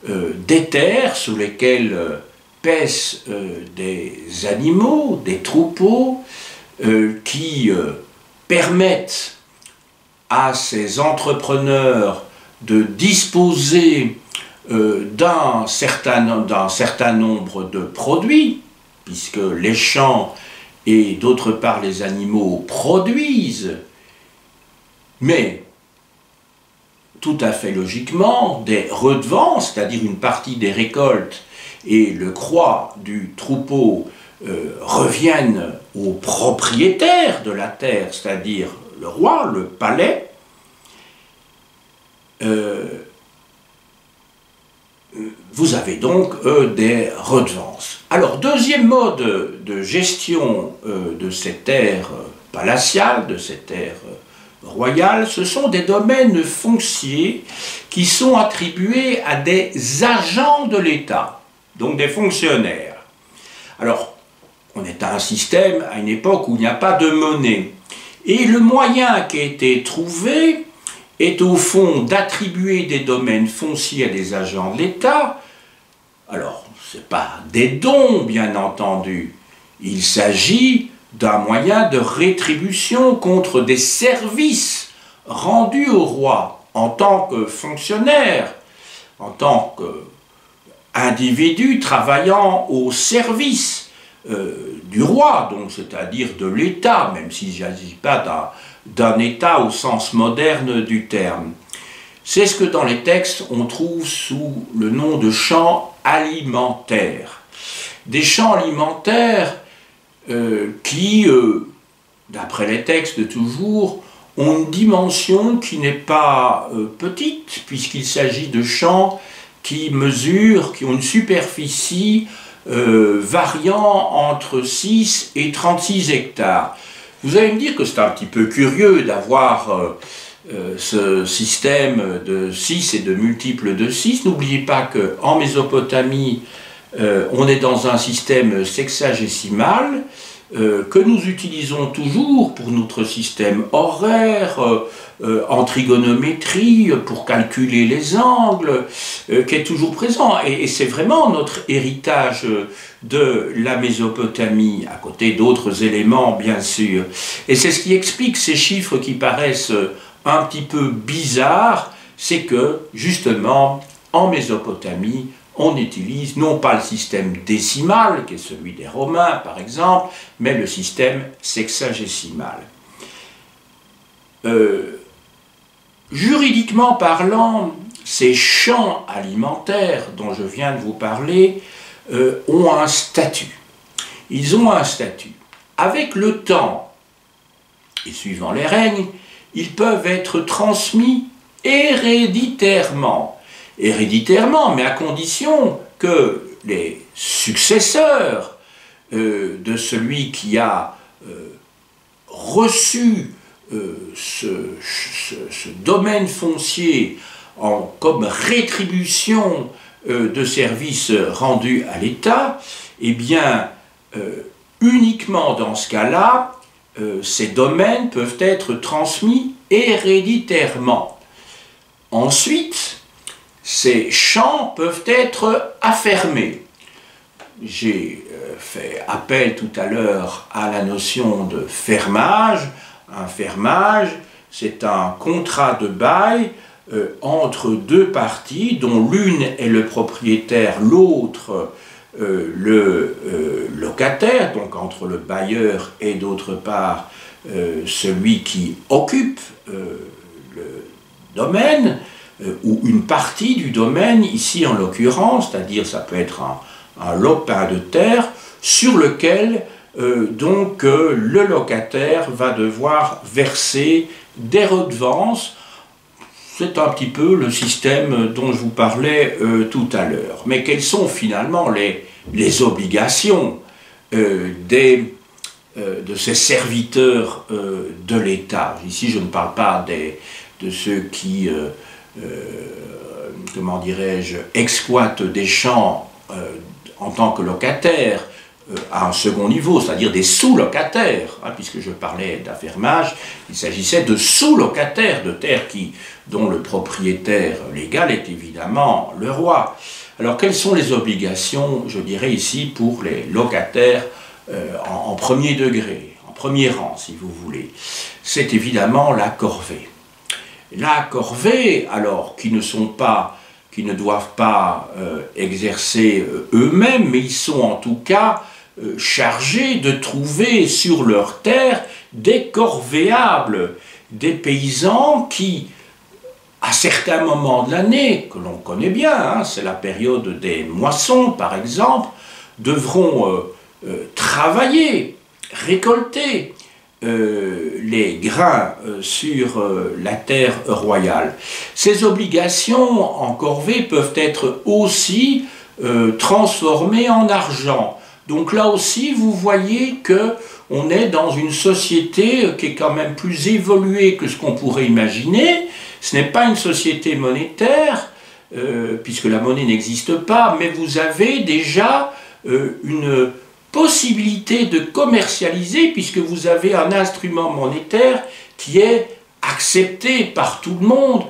des terres sous lesquelles paissent des animaux, des troupeaux, qui permettent à ces entrepreneurs de disposer d'un certain nombre de produits, puisque les champs et d'autre part les animaux produisent, mais tout à fait logiquement des redevances, c'est-à-dire une partie des récoltes et le croît du troupeau reviennent aux propriétaires de la terre, c'est-à-dire le roi, le palais. Vous avez donc des redevances. Alors, deuxième mode de gestion de ces terres palatiales, de ces terres royales, ce sont des domaines fonciers qui sont attribués à des agents de l'État, donc des fonctionnaires. Alors, on est à un système, à une époque où il n'y a pas de monnaie. Et le moyen qui a été trouvé est au fond d'attribuer des domaines fonciers à des agents de l'État. Alors, ce n'est pas des dons, bien entendu. Il s'agit d'un moyen de rétribution contre des services rendus au roi en tant que fonctionnaire, en tant qu'individu travaillant au service du roi, donc c'est-à-dire de l'État, même s'il ne s'agit pas d'un État au sens moderne du terme. C'est ce que dans les textes on trouve sous le nom de champs alimentaires. Des champs alimentaires qui, d'après les textes toujours, ont une dimension qui n'est pas petite, puisqu'il s'agit de champs qui mesurent, qui ont une superficie variant entre 6 et 36 hectares. Vous allez me dire que c'est un petit peu curieux d'avoir ce système de 6 et de multiples de 6. N'oubliez pas qu'en Mésopotamie, on est dans un système sexagésimal que nous utilisons toujours pour notre système horaire, en trigonométrie, pour calculer les angles, qui est toujours présent. Et c'est vraiment notre héritage de la Mésopotamie, à côté d'autres éléments, bien sûr. Et c'est ce qui explique ces chiffres qui paraissent un petit peu bizarres, c'est que, justement, en Mésopotamie, on utilise non pas le système décimal, qui est celui des Romains par exemple, mais le système sexagésimal. Juridiquement parlant, ces champs alimentaires dont je viens de vous parler ont un statut. Ils ont un statut. Avec le temps, et suivant les règnes, ils peuvent être transmis héréditairement. Héréditairement, mais à condition que les successeurs de celui qui a reçu ce domaine foncier comme rétribution de services rendus à l'État, eh bien, uniquement dans ce cas-là, ces domaines peuvent être transmis héréditairement. Ensuite, ces champs peuvent être affermés. J'ai fait appel tout à l'heure à la notion de fermage. Un fermage, c'est un contrat de bail entre deux parties, dont l'une est le propriétaire, l'autre le locataire, donc entre le bailleur et d'autre part celui qui occupe le domaine, ou une partie du domaine, ici en l'occurrence, c'est-à-dire ça peut être un lopin de terre, sur lequel donc le locataire va devoir verser des redevances. C'est un petit peu le système dont je vous parlais tout à l'heure. Mais quelles sont finalement les obligations de ces serviteurs de l'État? Ici, je ne parle pas de ceux qui comment dirais-je, exploitent des champs en tant que locataires à un second niveau, c'est-à-dire des sous-locataires, hein, puisque je parlais d'affermage, il s'agissait de sous-locataires, de terres dont le propriétaire légal est évidemment le roi. Alors quelles sont les obligations, je dirais ici, pour les locataires en premier degré, en premier rang, si vous voulez? C'est évidemment la corvée. La corvée, alors, qui ne doivent pas exercer eux-mêmes, mais ils sont en tout cas chargés de trouver sur leur terre des corvéables, des paysans qui, à certains moments de l'année, que l'on connaît bien, hein, c'est la période des moissons par exemple, devront travailler, récolter les grains sur la terre royale. Ces obligations en corvée peuvent être aussi transformées en argent. Donc là aussi, vous voyez qu'on est dans une société qui est quand même plus évoluée que ce qu'on pourrait imaginer. Ce n'est pas une société monétaire, puisque la monnaie n'existe pas, mais vous avez déjà une possibilité de commercialiser, puisque vous avez un instrument monétaire qui est accepté par tout le monde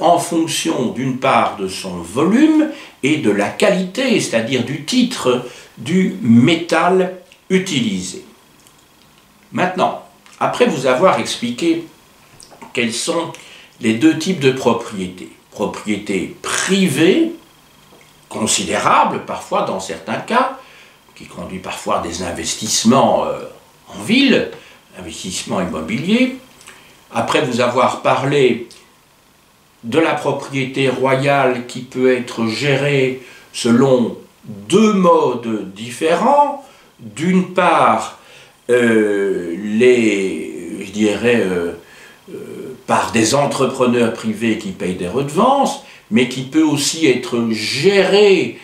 en fonction d'une part de son volume et de la qualité, c'est-à-dire du titre du métal utilisé. Maintenant, après vous avoir expliqué quels sont les deux types de propriétés, propriété privée, considérable parfois dans certains cas, qui conduit parfois à des investissements en ville, investissements immobiliers. Après vous avoir parlé de la propriété royale qui peut être gérée selon deux modes différents. D'une part, je dirais, par des entrepreneurs privés qui payent des redevances, mais qui peut aussi être gérée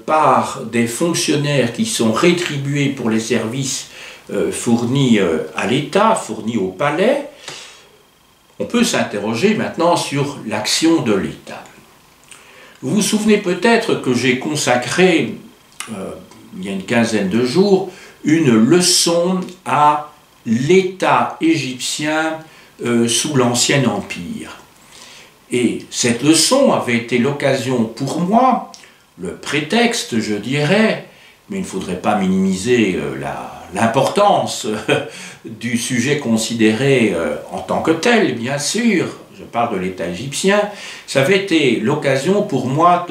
par des fonctionnaires qui sont rétribués pour les services fournis à l'État, fournis au palais. On peut s'interroger maintenant sur l'action de l'État. Vous vous souvenez peut-être que j'ai consacré, il y a une quinzaine de jours, une leçon à l'État égyptien sous l'Ancien Empire. Et cette leçon avait été l'occasion pour moi, le prétexte, je dirais, mais il ne faudrait pas minimiser l'importance du sujet considéré en tant que tel, bien sûr, je parle de l'État égyptien, ça avait été l'occasion pour moi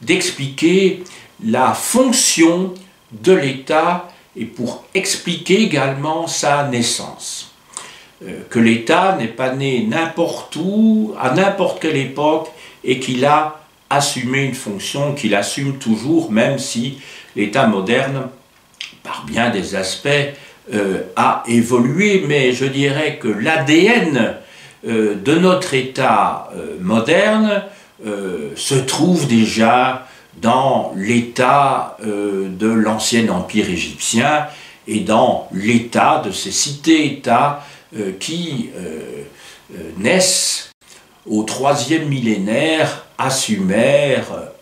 d'expliquer la fonction de l'État et pour expliquer également sa naissance. Que l'État n'est pas né n'importe où, à n'importe quelle époque, et qu'il a assumé une fonction qu'il assume toujours, même si l'État moderne, par bien des aspects, a évolué, mais je dirais que l'ADN de notre État moderne se trouve déjà dans l'État de l'ancien empire égyptien et dans l'État de ces cités-États qui naissent au troisième millénaire à Sumer,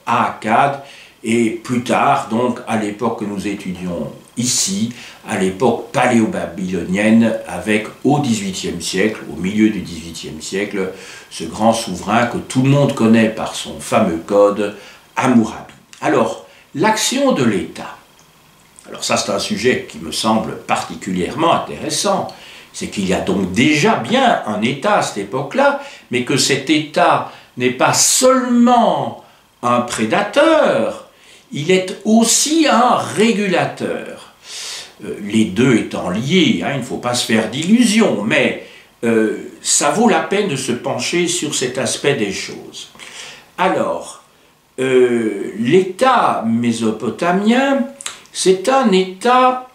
à Akkad, et plus tard, donc à l'époque que nous étudions ici, à l'époque paléo-babylonienne, avec au XVIIIe siècle, au milieu du XVIIIe siècle, ce grand souverain que tout le monde connaît par son fameux code, Hammurabi. Alors, l'action de l'État. Alors ça, c'est un sujet qui me semble particulièrement intéressant. C'est qu'il y a donc déjà bien un État à cette époque-là, mais que cet État n'est pas seulement un prédateur, il est aussi un régulateur. Les deux étant liés, hein, il ne faut pas se faire d'illusions, mais ça vaut la peine de se pencher sur cet aspect des choses. Alors, l'État mésopotamien, c'est un État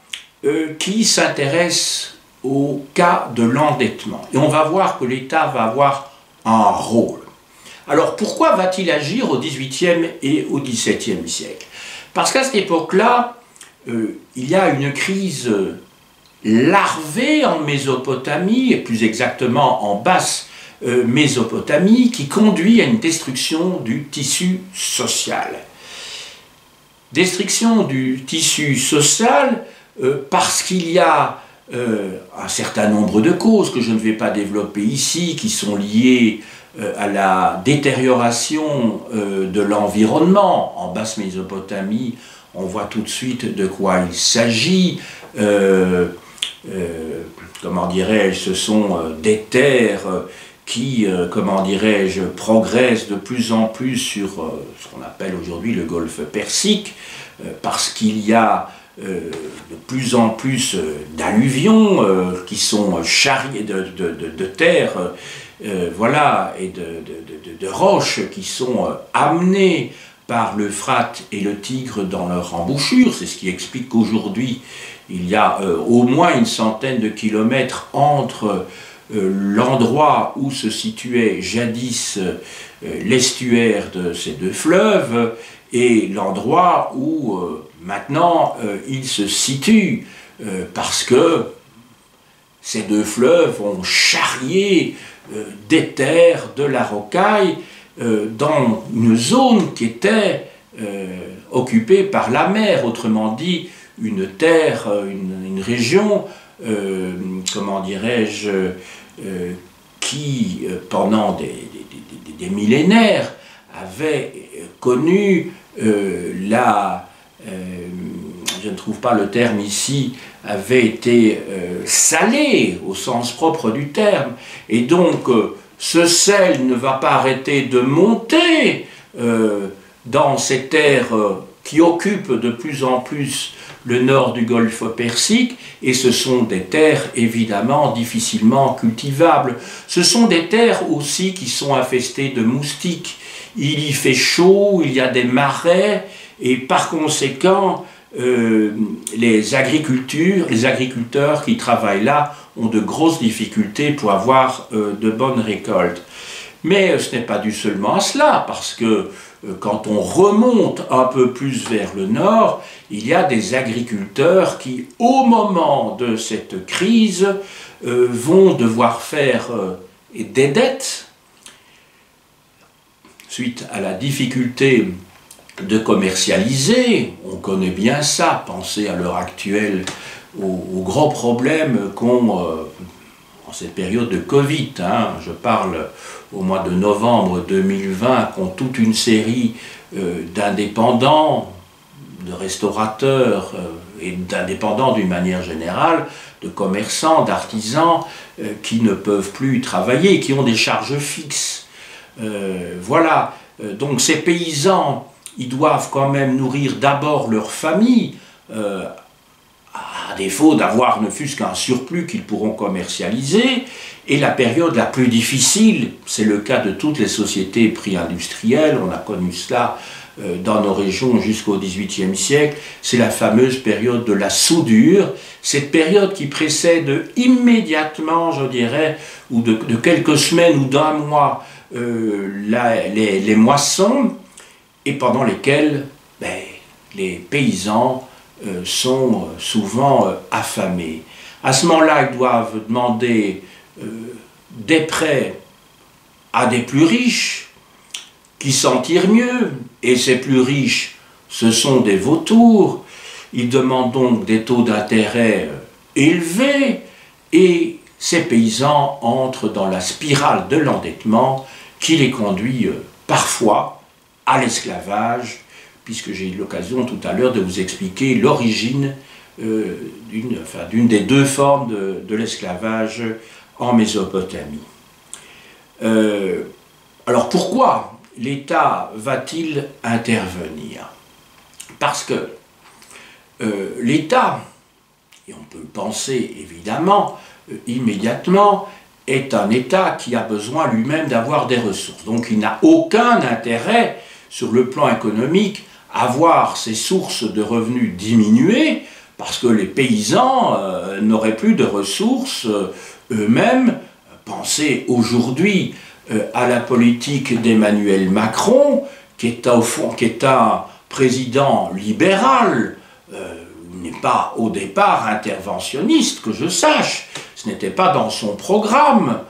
qui s'intéresse au cas de l'endettement. Et on va voir que l'État va avoir un rôle. Alors pourquoi va-t-il agir au XVIIIe et au XVIIe siècle? Parce qu'à cette époque-là, il y a une crise larvée en Mésopotamie, et plus exactement en basse Mésopotamie qui conduit à une destruction du tissu social. Destruction du tissu social parce qu'il y a un certain nombre de causes que je ne vais pas développer ici, qui sont liées à la détérioration de l'environnement. En basse Mésopotamie, on voit tout de suite de quoi il s'agit. Comment dirais-je, ce sont des terres qui, comment dirais-je, progressent de plus en plus sur ce qu'on appelle aujourd'hui le golfe Persique, parce qu'il y a de plus en plus d'alluvions qui sont charriées de terre, voilà, et de roches qui sont amenées par l'Euphrate et le Tigre dans leur embouchure. C'est ce qui explique qu'aujourd'hui, il y a au moins une centaine de kilomètres entre l'endroit où se situait jadis l'estuaire de ces deux fleuves et l'endroit où maintenant ils se situent, parce que ces deux fleuves ont charrié des terres, de la rocaille, dans une zone qui était occupée par la mer, autrement dit, une terre, une région, comment dirais-je, qui, pendant des millénaires, avait connu je ne trouve pas le terme ici, avait été salée au sens propre du terme, et donc ce sel ne va pas arrêter de monter dans ces terres qui occupent de plus en plus le nord du golfe Persique, et ce sont des terres évidemment difficilement cultivables. Ce sont des terres aussi qui sont infestées de moustiques. Il y fait chaud, il y a des marais, et par conséquent, les agriculteurs qui travaillent là ont de grosses difficultés pour avoir de bonnes récoltes. Mais ce n'est pas dû seulement à cela, parce que quand on remonte un peu plus vers le nord, il y a des agriculteurs qui, au moment de cette crise, vont devoir faire des dettes suite à la difficulté de commercialiser. On connaît bien ça, pensez à l'heure actuelle aux gros problèmes qu'ont en cette période de Covid, hein, je parle au mois de novembre 2020, qu'ont toute une série d'indépendants, de restaurateurs et d'indépendants d'une manière générale, de commerçants, d'artisans, qui ne peuvent plus travailler, qui ont des charges fixes. Voilà, donc ces paysans, ils doivent quand même nourrir d'abord leur famille, à défaut d'avoir ne fût-ce qu'un surplus qu'ils pourront commercialiser. Et la période la plus difficile, c'est le cas de toutes les sociétés pré-industrielles, on a connu cela dans nos régions jusqu'au XVIIIe siècle, c'est la fameuse période de la soudure, cette période qui précède immédiatement, je dirais, ou de quelques semaines ou d'un mois, les moissons, et pendant lesquelles les paysans sont souvent affamés. À ce moment-là, ils doivent demander des prêts à des plus riches qui s'en tirent mieux, et ces plus riches, ce sont des vautours. Ils demandent donc des taux d'intérêt élevés, et ces paysans entrent dans la spirale de l'endettement qui les conduit parfois à l'esclavage, puisque j'ai eu l'occasion tout à l'heure de vous expliquer l'origine d'une des deux formes de l'esclavage en Mésopotamie. Alors pourquoi l'État va-t-il intervenir? Parce que l'État, et on peut le penser évidemment immédiatement, est un État qui a besoin lui-même d'avoir des ressources. Donc il n'a aucun intérêt sur le plan économique à voir ses sources de revenus diminuer, parce que les paysans n'auraient plus de ressources eux-mêmes. Pensez aujourd'hui à la politique d'Emmanuel Macron, qui est un président libéral, n'est pas au départ interventionniste, que je sache, ce n'était pas dans son programme.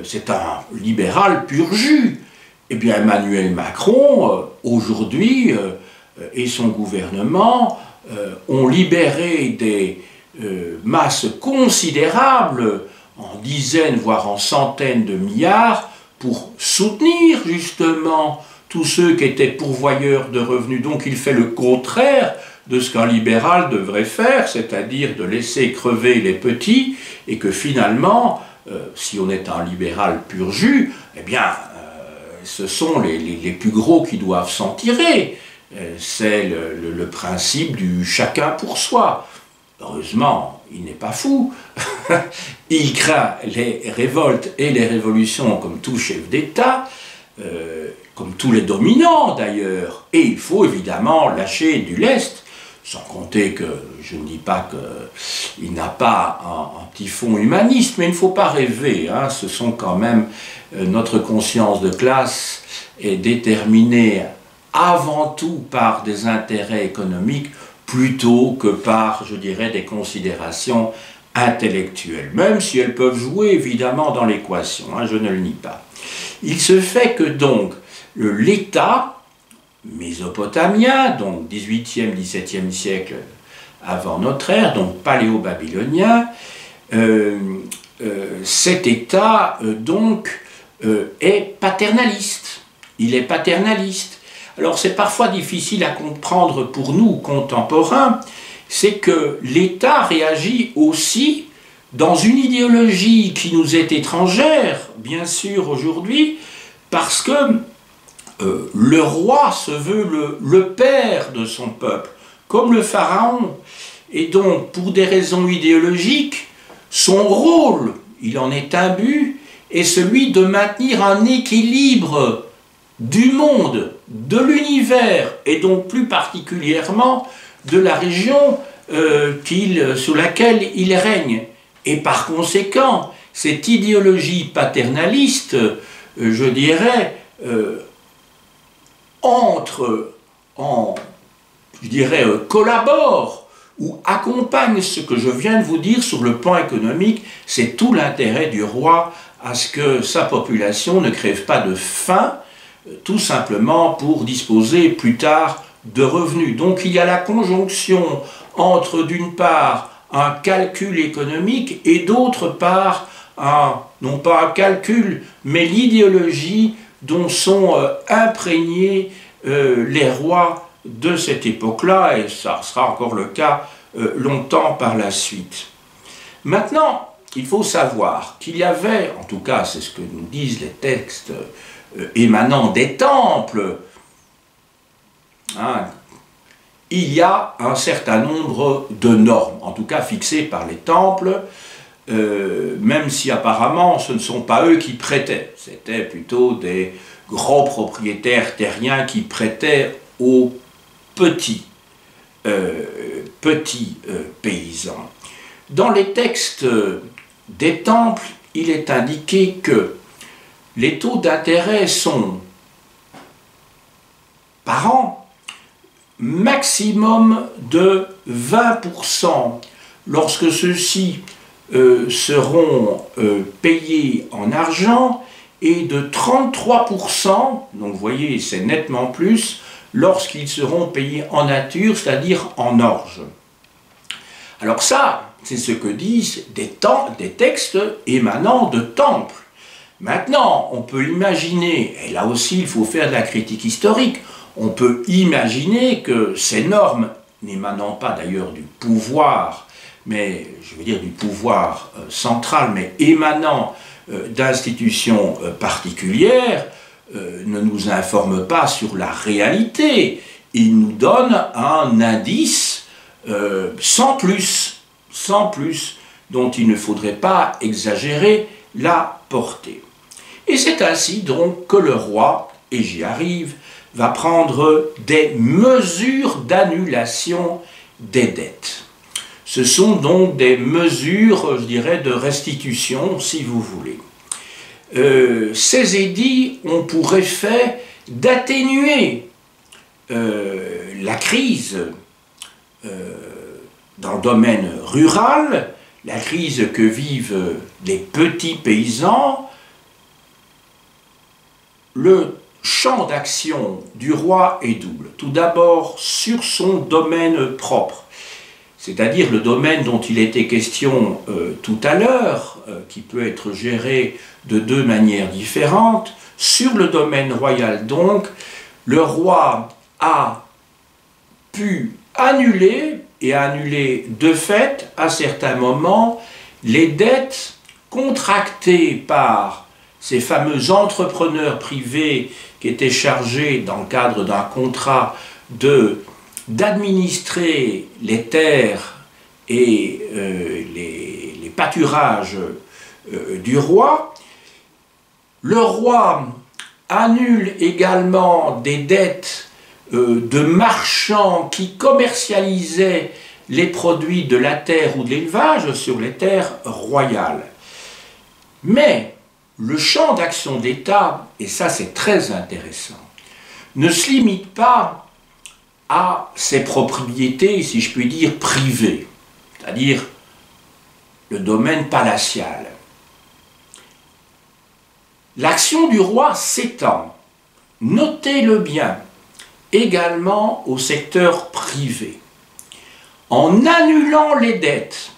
c'est un libéral pur jus. Eh bien, Emmanuel Macron, aujourd'hui, et son gouvernement ont libéré des masses considérables, en dizaines, voire en centaines de milliards, pour soutenir justement tous ceux qui étaient pourvoyeurs de revenus. Donc il fait le contraire de ce qu'un libéral devrait faire, c'est-à-dire de laisser crever les petits, et que finalement, si on est un libéral pur jus, eh bien, ce sont les plus gros qui doivent s'en tirer. C'est le principe du chacun pour soi. Heureusement, il n'est pas fou. Il craint les révoltes et les révolutions comme tout chef d'État, comme tous les dominants d'ailleurs. Et il faut évidemment lâcher du lest, sans compter que je ne dis pas qu'il n'a pas un petit fond humaniste, mais il ne faut pas rêver. Hein, ce sont quand même notre conscience de classe est déterminée avant tout par des intérêts économiques plutôt que par, je dirais, des considérations intellectuelles, même si elles peuvent jouer évidemment dans l'équation, hein, je ne le nie pas. Il se fait que donc l'État mésopotamien, donc 18e, 17e siècle avant notre ère, donc paléo-babylonien, cet État donc est paternaliste. Il est paternaliste. Alors c'est parfois difficile à comprendre pour nous, contemporains, c'est que l'État réagit aussi dans une idéologie qui nous est étrangère, bien sûr, aujourd'hui, parce que le roi se veut le père de son peuple, comme le pharaon. Et donc, pour des raisons idéologiques, son rôle, il en est imbu, est celui de maintenir un équilibre du monde, de l'univers, et donc plus particulièrement de la région sur laquelle il règne. Et par conséquent, cette idéologie paternaliste, je dirais, collabore ou accompagne ce que je viens de vous dire sur le plan économique. C'est tout l'intérêt du roi à ce que sa population ne crève pas de faim, tout simplement pour disposer plus tard de revenus. Donc il y a la conjonction entre d'une part un calcul économique et d'autre part, non pas un calcul, mais l'idéologie dont sont imprégnés les rois de cette époque-là, et ça sera encore le cas longtemps par la suite. Maintenant, il faut savoir qu'il y avait, en tout cas c'est ce que nous disent les textes émanant des temples, hein, il y a un certain nombre de normes, en tout cas fixées par les temples, même si apparemment ce ne sont pas eux qui prêtaient, c'était plutôt des grands propriétaires terriens qui prêtaient aux petits paysans. Dans les textes des temples, il est indiqué que les taux d'intérêt sont par an maximum de 20% lorsque ceux-ci seront payés en argent et de 33%, donc vous voyez c'est nettement plus, lorsqu'ils seront payés en nature, c'est-à-dire en orge. Alors ça, c'est ce que disent des textes émanant de temples. Maintenant, on peut imaginer, et là aussi il faut faire de la critique historique, on peut imaginer que ces normes, n'émanant pas d'ailleurs du pouvoir, mais je veux dire du pouvoir central, mais émanant d'institutions particulières, ne nous informent pas sur la réalité. Ils nous donnent un indice sans plus, dont il ne faudrait pas exagérer la portée. Et c'est ainsi donc que le roi, et j'y arrive, va prendre des mesures d'annulation des dettes. Ce sont donc des mesures, je dirais, de restitution, si vous voulez. Ces édits ont pour effet d'atténuer la crise dans le domaine rural la crise que vivent les petits paysans, le champ d'action du roi est double. Tout d'abord sur son domaine propre, c'est-à-dire le domaine dont il était question tout à l'heure, qui peut être géré de deux manières différentes. Sur le domaine royal donc, le roi a pu annuler, et annuler de fait, à certains moments, les dettes contractées par ces fameux entrepreneurs privés qui étaient chargés, dans le cadre d'un contrat, d'administrer les terres et les pâturages du roi. Le roi annule également des dettes de marchands qui commercialisaient les produits de la terre ou de l'élevage sur les terres royales. Mais le champ d'action d'État, et ça c'est très intéressant, ne se limite pas à ses propriétés, si je puis dire, privées, c'est-à-dire le domaine palatial. L'action du roi s'étend, notez-le bien, également au secteur privé, en annulant les dettes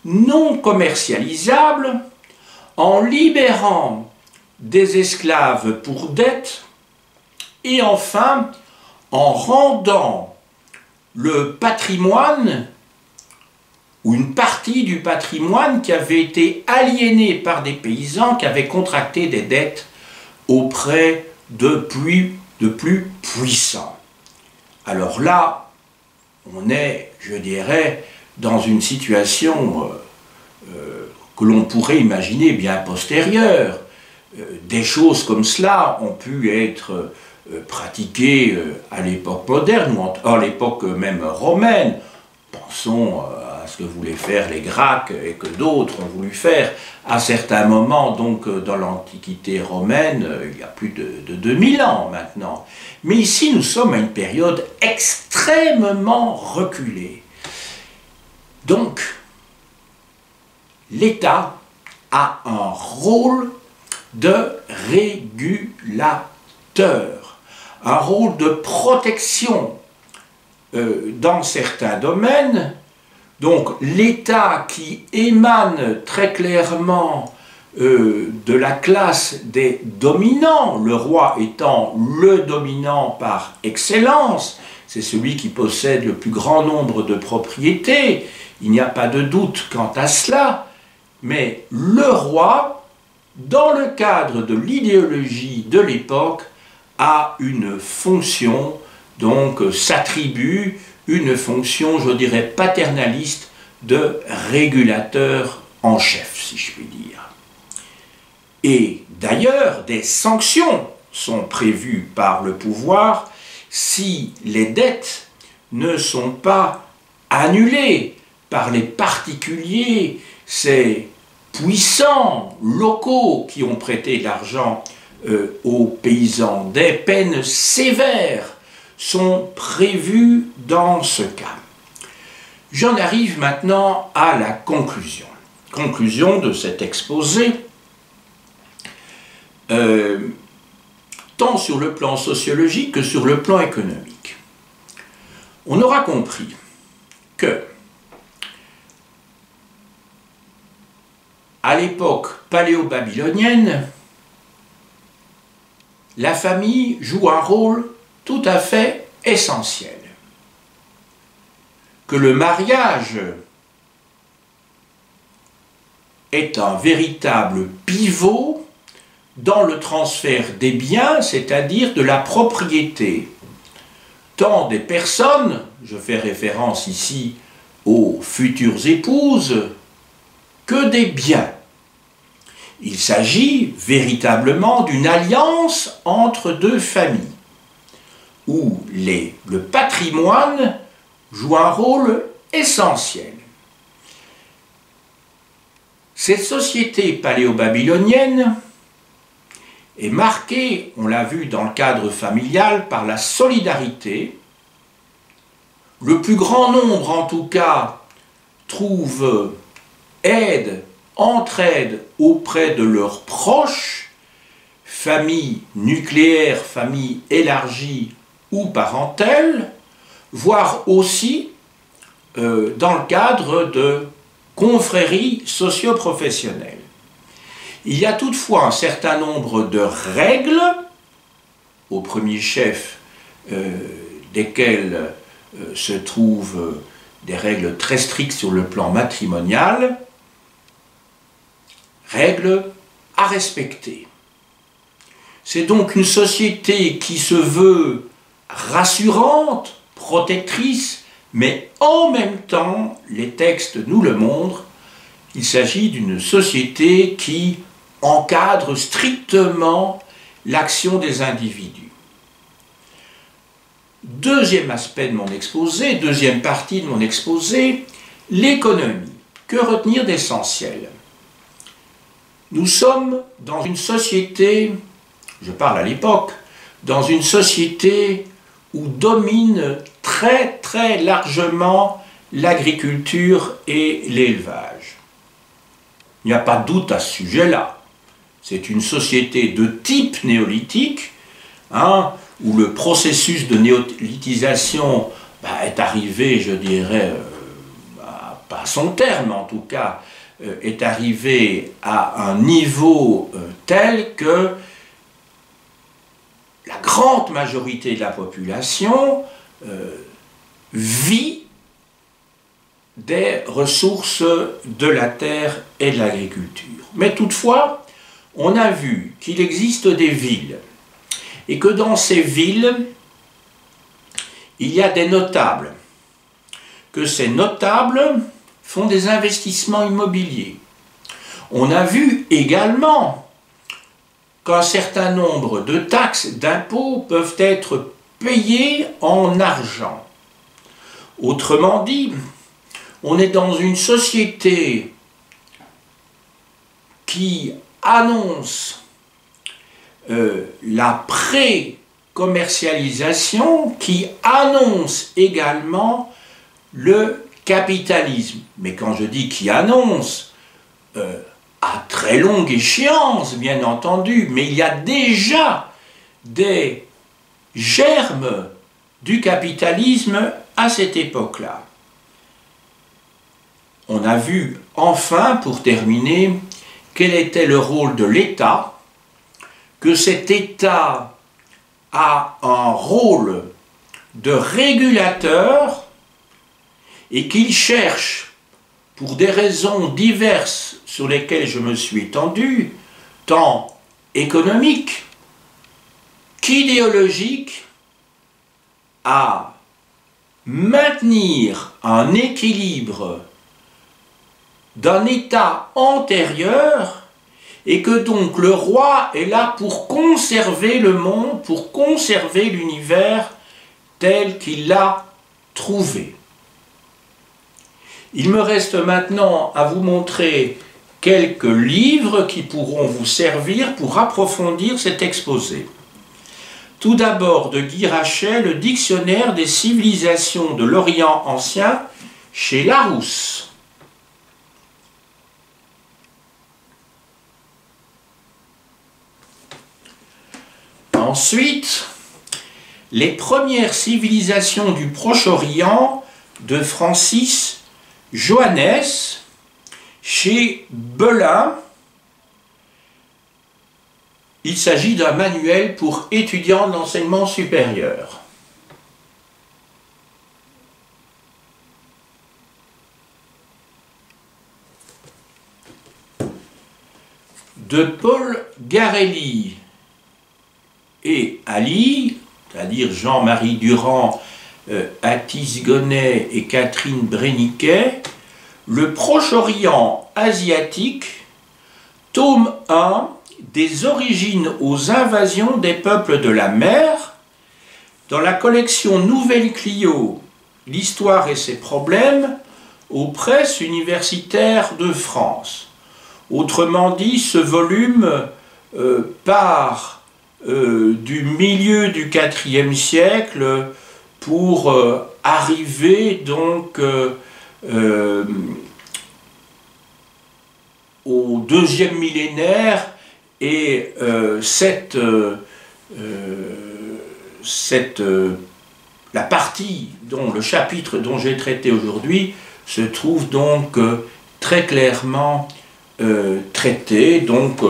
non commercialisables, en libérant des esclaves pour dette, et enfin en rendant le patrimoine ou une partie du patrimoine qui avait été aliéné par des paysans qui avaient contracté des dettes auprès de plus puissants. Alors là, on est, je dirais, dans une situation que l'on pourrait imaginer bien postérieure. Des choses comme cela ont pu être pratiquées à l'époque moderne, ou à l'époque même romaine. Pensons à ce que voulaient faire les Gracques et que d'autres ont voulu faire à certains moments, donc dans l'Antiquité romaine, il y a plus de 2000 ans maintenant. Mais ici, nous sommes à une période extrêmement reculée. Donc, l'État a un rôle de régulateur, un rôle de protection dans certains domaines. Donc l'État qui émane très clairement de la classe des dominants, le roi étant le dominant par excellence, c'est celui qui possède le plus grand nombre de propriétés, il n'y a pas de doute quant à cela, mais le roi, dans le cadre de l'idéologie de l'époque, a une fonction, donc s'attribue une fonction, je dirais, paternaliste de régulateur en chef, si je puis dire. Et d'ailleurs, des sanctions sont prévues par le pouvoir si les dettes ne sont pas annulées par les particuliers, ces puissants locaux qui ont prêté de l'argent aux paysans. Des peines sévères sont prévues dans ce cas. J'en arrive maintenant à la conclusion. Conclusion de cet exposé, tant sur le plan sociologique que sur le plan économique. On aura compris que à l'époque paléo-babylonienne, la famille joue un rôle tout à fait essentiel. Que le mariage est un véritable pivot dans le transfert des biens, c'est-à-dire de la propriété, tant des personnes, je fais référence ici aux futures épouses, que des biens. Il s'agit véritablement d'une alliance entre deux familles, où le patrimoine joue un rôle essentiel. Cette société paléo-babylonienne est marquée, on l'a vu dans le cadre familial, par la solidarité. Le plus grand nombre, en tout cas, trouve entraident auprès de leurs proches, famille nucléaire, famille élargie ou parentèle, voire aussi dans le cadre de confréries socio-professionnelles. Il y a toutefois un certain nombre de règles, au premier chef desquelles se trouvent des règles très strictes sur le plan matrimonial, règles à respecter. C'est donc une société qui se veut rassurante, protectrice, mais en même temps, les textes nous le montrent, il s'agit d'une société qui encadre strictement l'action des individus. Deuxième aspect de mon exposé, deuxième partie de mon exposé, l'économie. Que retenir d'essentiel? Nous sommes dans une société, je parle à l'époque, dans une société où domine très très largement l'agriculture et l'élevage. Il n'y a pas de doute à ce sujet-là. C'est une société de type néolithique, où le processus de néolithisation est arrivé, je dirais, pas à son terme en tout cas, est arrivé à un niveau tel que la grande majorité de la population vit des ressources de la terre et de l'agriculture. Mais toutefois, on a vu qu'il existe des villes et que dans ces villes, il y a des notables, que ces notables font des investissements immobiliers. On a vu également qu'un certain nombre de taxes, d'impôts peuvent être payés en argent. Autrement dit, on est dans une société qui annonce la pré-commercialisation, qui annonce également le capitalisme. Mais quand je dis qui annonce, à très longue échéance, bien entendu, mais il y a déjà des germes du capitalisme à cette époque-là. On a vu enfin, pour terminer, quel était le rôle de l'État, que cet État a un rôle de régulateur et qu'il cherche, pour des raisons diverses sur lesquelles je me suis étendu, tant économiques qu'idéologiques, à maintenir un équilibre d'un état antérieur, et que donc le roi est là pour conserver le monde, pour conserver l'univers tel qu'il l'a trouvé. Il me reste maintenant à vous montrer quelques livres qui pourront vous servir pour approfondir cet exposé. Tout d'abord de Guy Rachet, le dictionnaire des civilisations de l'Orient ancien, chez Larousse. Ensuite, les premières civilisations du Proche-Orient de Francis Johannes, chez Belin. Il s'agit d'un manuel pour étudiants d'enseignement supérieur. De Paul Garelli et Ali, c'est-à-dire Jean-Marie Durand, Atis Gonnet et Catherine Bréniquet, le Proche-Orient asiatique, tome 1, des origines aux invasions des peuples de la mer, dans la collection Nouvelle Clio, l'histoire et ses problèmes, aux presses universitaires de France. Autrement dit, ce volume part du milieu du IVe siècle pour arriver donc au deuxième millénaire et la partie dont le chapitre dont j'ai traité aujourd'hui se trouve donc très clairement traité. Donc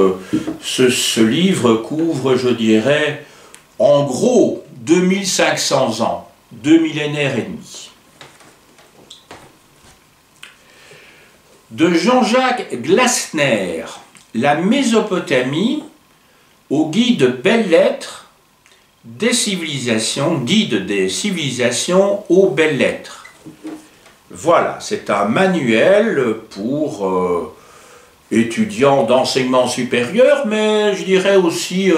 ce livre couvre, je dirais, en gros 2500 ans, 2 millénaires et demi. De Jean-Jacques Glasner, La Mésopotamie au guide belles lettres des civilisations, guide des civilisations aux belles lettres. Voilà, c'est un manuel pour étudiants d'enseignement supérieur, mais je dirais aussi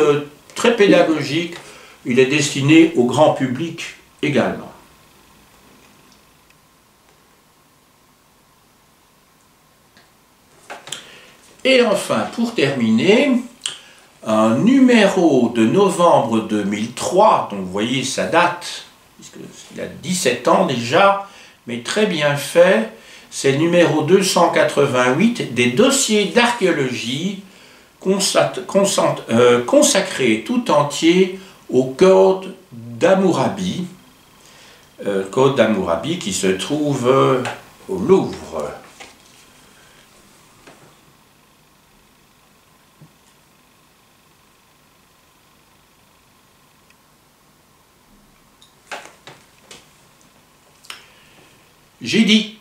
très pédagogique. Il est destiné au grand public également. Et enfin, pour terminer, un numéro de novembre 2003, donc vous voyez sa date, puisqu'il a 17 ans déjà, mais très bien fait, c'est le numéro 288 des dossiers d'archéologie consacré tout entier au Code d'Hammurabi, qui se trouve au Louvre. J'ai dit.